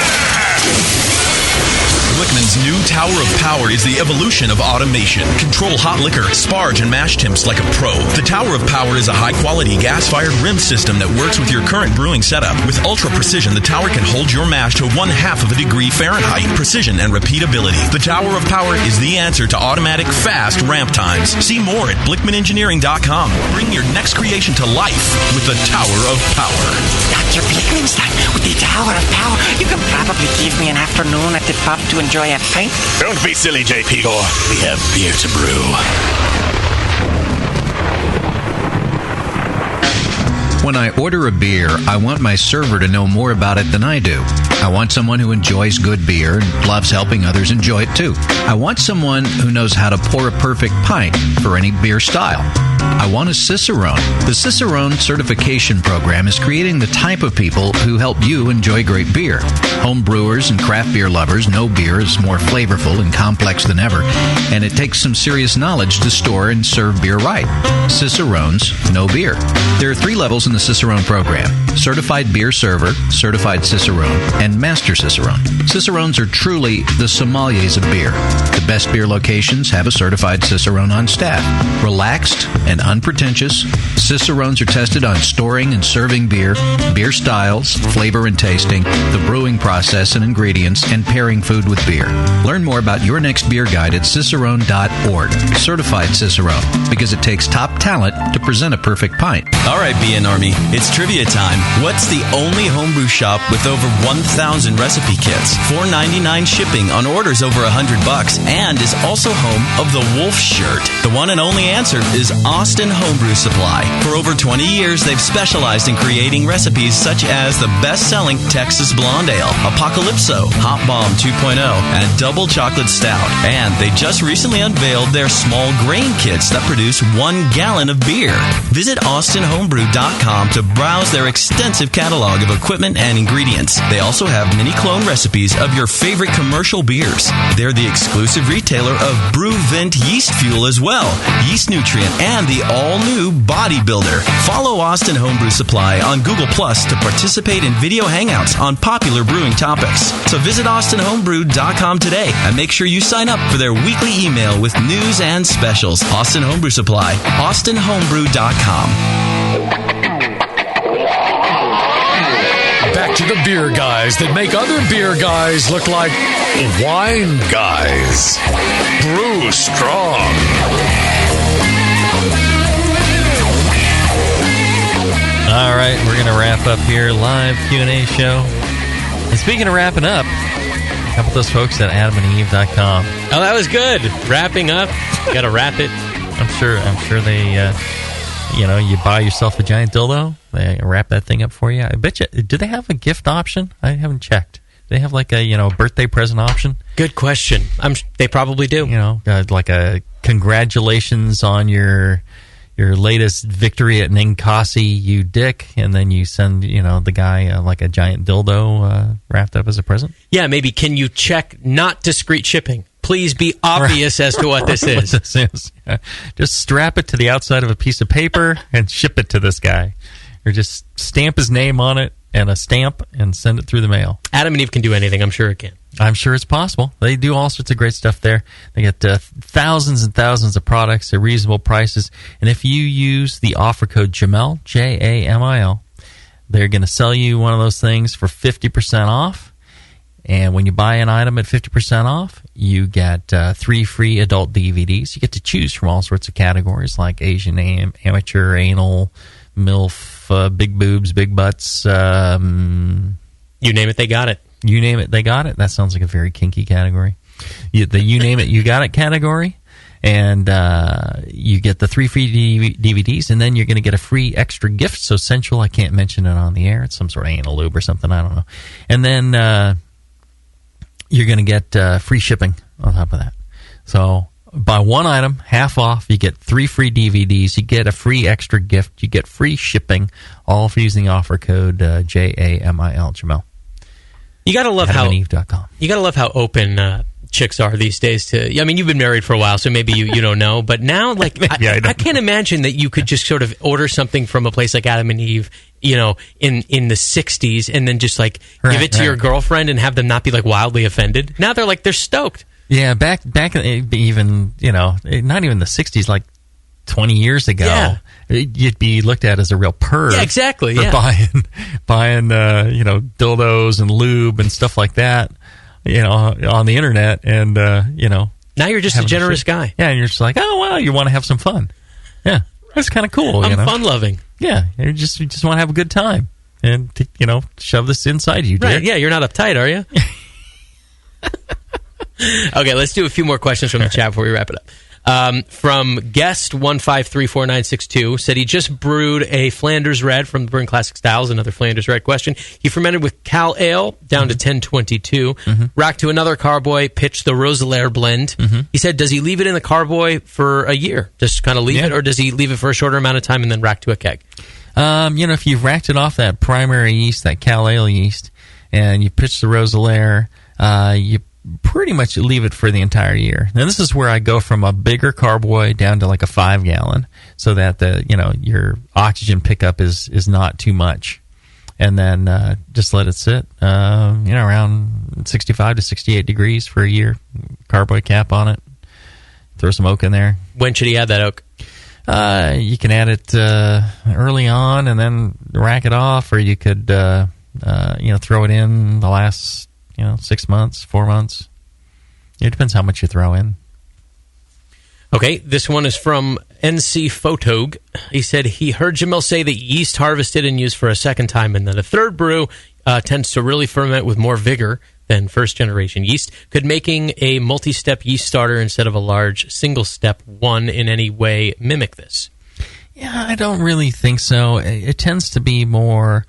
Blickman's new Tower of Power is the evolution of automation. Control hot liquor, sparge, and mash temps like a pro. The Tower of Power is a high-quality gas-fired rim system that works with your current brewing setup. With ultra-precision, the tower can hold your mash to 1/2 of a degree Fahrenheit. Precision and repeatability. The Tower of Power is the answer to automatic, fast ramp times. See more at BlickmanEngineering.com. Bring your next creation to life with the Tower of Power.
Dr. Blickmanstein, with the Tower of Power, you can probably give me an afternoon at the pub to enjoy a pint.
Don't be silly, J.P. Gore. We have beer to brew.
When I order a beer, I want my server to know more about it than I do. I want someone who enjoys good beer and loves helping others enjoy it too. I want someone who knows how to pour a perfect pint for any beer style. I want a Cicerone. The Cicerone certification program is creating the type of people who help you enjoy great beer. Home brewers and craft beer lovers know beer is more flavorful and complex than ever, and it takes some serious knowledge to store and serve beer right. Cicerones know beer. There are 3 levels in the Cicerone program: Certified Beer Server, Certified Cicerone, and Master Cicerone. Cicerones are truly the sommeliers of beer. The best beer locations have a certified Cicerone on staff. Relaxed and unpretentious, Cicerones are tested on storing and serving beer, beer styles, flavor and tasting, the brewing process and ingredients, and pairing food with beer. Learn more about your next beer guide at cicerone.org. Certified Cicerone, because it takes top talent to present a perfect pint.
All right, BN Army, it's trivia time. What's the only homebrew shop with over 1,000 recipe kits, $4.99 shipping on orders over $100, and is also home of the Wolf Shirt? The one and only answer is Austin Homebrew Supply. For over 20 years, they've specialized in creating recipes such as the best-selling Texas Blonde Ale, Apocalypso, Hop Bomb 2.0, and Double Chocolate Stout. And they just recently unveiled their small grain kits that produce 1 gallon of beer. Visit AustinHomebrew.com to browse their extensive catalog of equipment and ingredients. They also have mini clone recipes of your favorite commercial beers. They're the exclusive retailer of BrewVent yeast fuel as well, Yeast Nutrient, and the all-new Bodybuilder. Follow Austin Homebrew Supply on Google Plus to participate in video hangouts on popular brewing topics. So visit AustinHomebrew.com today and make sure you sign up for their weekly email with news and specials. Austin Homebrew Supply, AustinHomebrew.com.
Back to the beer guys that make other beer guys look like wine guys. Brew Strong.
All right, we're going to wrap up here, live Q&A show. And speaking of wrapping up, how about those folks at adamandeve.com?
Oh, that was good. Wrapping up. Got to wrap it.
I'm sure they, you buy yourself a giant dildo, they wrap that thing up for you. I bet you, do they have a gift option? I haven't checked. Do they have like a, birthday present option?
Good question. They probably do.
Like a congratulations on your latest victory at Ninkasi, you dick, and then you send, the guy like a giant dildo wrapped up as a present?
Yeah, maybe can you check not discreet shipping? Please be obvious as to what this is.
What this is. Yeah. Just strap it to the outside of a piece of paper and ship it to this guy. Or just stamp his name on it and a stamp and send it through the mail.
Adam and Eve can do anything. I'm sure it can.
I'm sure it's possible. They do all sorts of great stuff there. They get thousands and thousands of products at reasonable prices. And if you use the offer code Jamil, Jamil, they're going to sell you one of those things for 50% off. And when you buy an item at 50% off, you get 3 free adult DVDs. You get to choose from all sorts of categories like Asian, amateur, anal, MILF, big boobs, big butts.
You name it, they got it.
You name it, they got it. That sounds like a very kinky category. The you name it, you got it category. And you get the 3 free DVDs, and then you're going to get a free extra gift. So sensual, I can't mention it on the air. It's some sort of anal lube or something, I don't know. And then you're going to get free shipping on top of that. So buy one item, half off. You get 3 free DVDs. You get a free extra gift. You get free shipping, all for using the offer code JAMIL, Jamil.
You gotta love
AdamandEve.com.
You gotta love how open chicks are these days. You've been married for a while, so maybe you don't know. But now, I can't imagine that you could just sort of order something from a place like Adam and Eve, in the 60s, and then just give it to your girlfriend and have them not be wildly offended. Now they're stoked.
Yeah, back even not even the 60s, 20 years ago, you'd be looked at as a real perv.
Yeah, exactly.
For buying dildos and lube and stuff like that, on the internet, and now
you're just a generous guy.
Yeah, and you're just like, oh well, you want to have some fun. Yeah, that's kind of cool.
I'm fun loving.
Yeah, you just want to have a good time and shove this inside you,
right? Yeah, you're not uptight, are you? Okay, let's do a few more questions from the chat before we wrap it up. From guest 1534962 said he just brewed a Flanders Red from the Brewing Classic Styles, another Flanders Red question. He fermented with Cal Ale down to 1022, racked to another carboy, pitched the Roselaire blend. He said, does he leave it in the carboy for a year? Just kind of leave it, or does he leave it for a shorter amount of time and then rack to a keg?
If you've racked it off that primary yeast, that Cal Ale yeast, and you pitch the Roselaire, you pretty much leave it for the entire year. Now, this is where I go from a bigger carboy down to like a 5-gallon, so that your oxygen pickup is not too much, and then just let it sit, around 65 to 68 degrees for a year. Carboy cap on it. Throw some oak in there.
When should he add that oak?
You can add it early on and then rack it off, or you could throw it in the last 6 months, 4 months. It depends how much you throw in.
Okay, this one is from NC Photog. He said he heard Jamil say that yeast harvested and used for a second time, and that a third brew tends to really ferment with more vigor than first-generation yeast. Could making a multi-step yeast starter instead of a large single-step one in any way mimic this?
Yeah, I don't really think so. It tends to be more...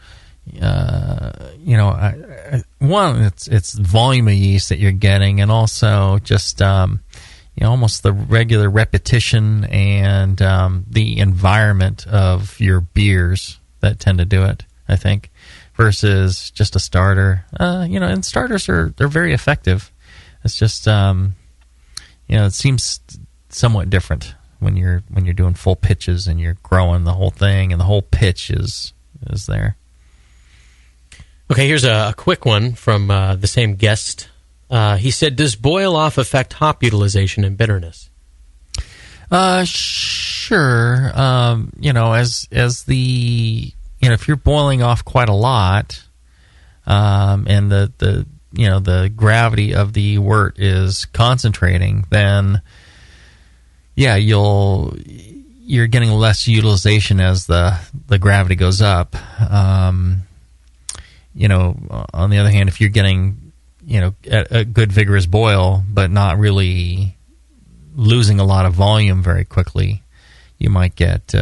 one, it's volume of yeast that you're getting, and also just almost the regular repetition and the environment of your beers that tend to do it, I think, versus just a starter. And starters they're very effective. It's just it seems somewhat different when you're doing full pitches and you're growing the whole thing and the whole pitch is there.
Okay, here's a quick one from the same guest. He said, does boil off affect hop utilization and bitterness?
Sure. As the if you're boiling off quite a lot, and the gravity of the wort is concentrating, then you're getting less utilization as the gravity goes up. On the other hand, if you're getting, a good vigorous boil, but not really losing a lot of volume very quickly, you might get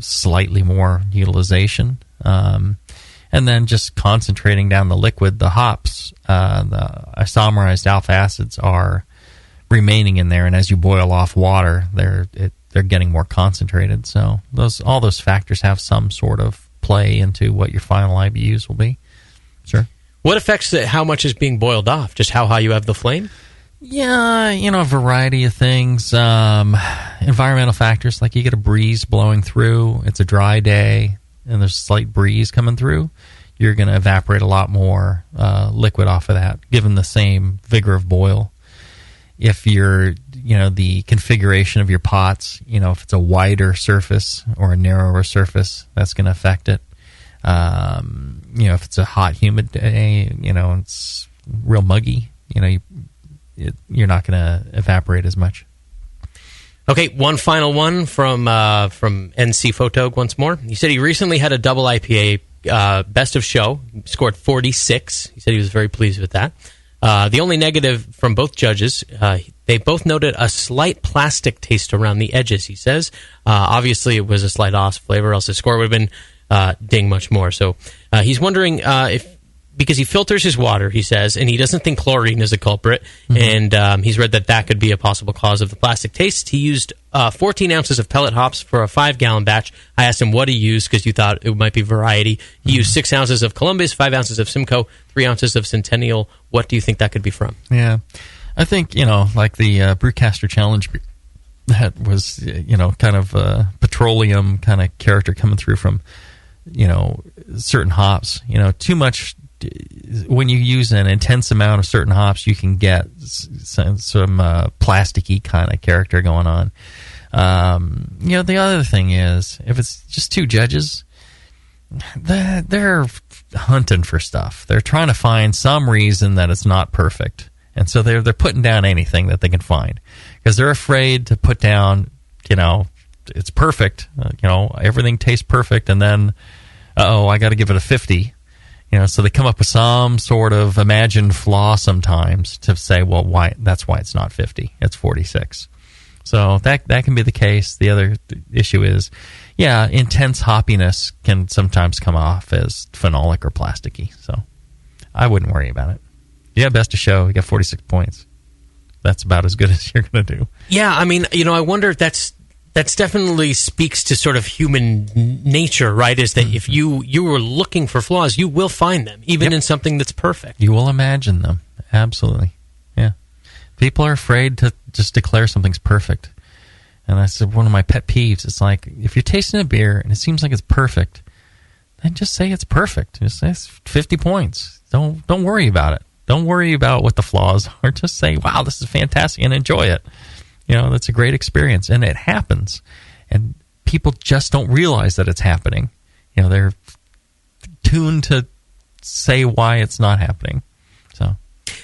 slightly more utilization. And then just concentrating down the liquid, the hops, the isomerized alpha acids are remaining in there, and as you boil off water, they're getting more concentrated. So all those factors have some sort of play into what your final IBUs will be. Sure.
What affects how much is being boiled off? Just how high you have the flame?
Yeah, a variety of things. Environmental factors, like you get a breeze blowing through, it's a dry day, and there's a slight breeze coming through, you're going to evaporate a lot more liquid off of that, given the same vigor of boil. If you're, the configuration of your pots, if it's a wider surface or a narrower surface, that's going to affect it. If it's a hot, humid day, it's real muggy, you're not going to evaporate as much.
Okay, one final one from NC Photog once more. He said he recently had a double IPA best of show, scored 46. He said he was very pleased with that. The only negative from both judges, they both noted a slight plastic taste around the edges, he says. Obviously, it was a slight off flavor, else his score would have been ding much more. So he's wondering because he filters his water, he says, and he doesn't think chlorine is a culprit, and he's read that could be a possible cause of the plastic taste. He used 14 ounces of pellet hops for a 5-gallon batch. I asked him what he used because you thought it might be variety. He used 6 ounces of Columbus, 5 ounces of Simcoe, 3 ounces of Centennial. What do you think that could be from?
Yeah, I think, like the Brewcaster Challenge, that was, kind of petroleum kind of character coming through from, certain hops. Too much. When you use an intense amount of certain hops, you can get some plasticky kind of character going on. The other thing is, if it's just two judges, they're hunting for stuff. They're trying to find some reason that it's not perfect, and so they're putting down anything that they can find because they're afraid to put down, it's perfect. Everything tastes perfect, and then, I got to give it a 50. So they come up with some sort of imagined flaw sometimes to say, well, why? That's why it's not 50. It's 46. So that can be the case. The other issue is, intense hoppiness can sometimes come off as phenolic or plasticky. So I wouldn't worry about it. Yeah, best of show. You got 46 points. That's about as good as you're going to do.
Yeah, I mean, I wonder if that's definitely speaks to sort of human nature, right? Is that if you were looking for flaws, you will find them, even in something that's perfect.
You will imagine them. Absolutely. Yeah. People are afraid to just declare something's perfect. And that's one of my pet peeves. It's like, if you're tasting a beer and it seems like it's perfect, then just say it's perfect. Just say it's 50 points. Don't worry about it. Don't worry about what the flaws are. Just say, wow, this is fantastic, and enjoy it. That's a great experience, and it happens. And people just don't realize that it's happening. They're tuned to say why it's not happening. So,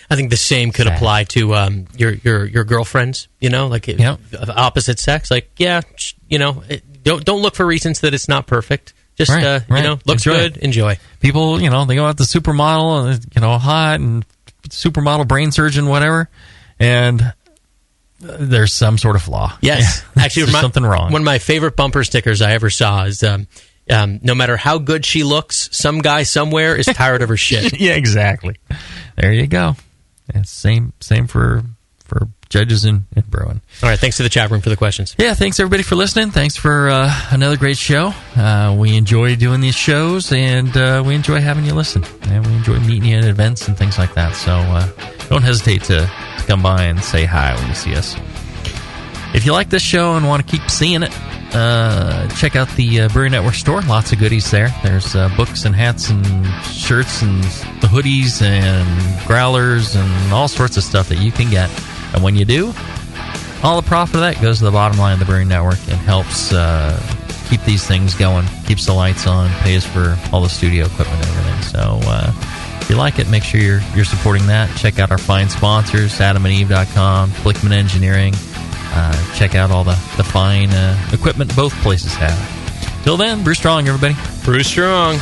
I think the same could apply to your girlfriends. Of opposite sex. Don't look for reasons that it's not perfect. Just looks good, enjoy.
People, they go out to supermodel, hot and supermodel, brain surgeon, whatever, and there's some sort of flaw.
Yes. Actually,
there's something wrong.
One of my favorite bumper stickers I ever saw is, no matter how good she looks, some guy somewhere is tired of her shit.
Yeah, exactly. There you go. Yeah, same for judges in brewing.
All right, thanks to the chat room for the questions.
Yeah, thanks everybody for listening. Thanks for another great show. We enjoy doing these shows, and we enjoy having you listen. And we enjoy meeting you at events and things like that. So don't hesitate to come by and say hi when you see us. If you like this show and want to keep seeing it, check out the Brewery Network store. Lots of goodies there. There's books and hats and shirts and the hoodies and growlers and all sorts of stuff that you can get. And when you do, all the profit of that goes to the bottom line of the Brewery Network and helps keep these things going, keeps the lights on, pays for all the studio equipment and everything. So if you like it, make sure you're supporting that. Check out our fine sponsors, adamandeve.com, Blickman Engineering. Check out all the fine equipment both places have. Till then, brew strong, everybody.
Brew strong.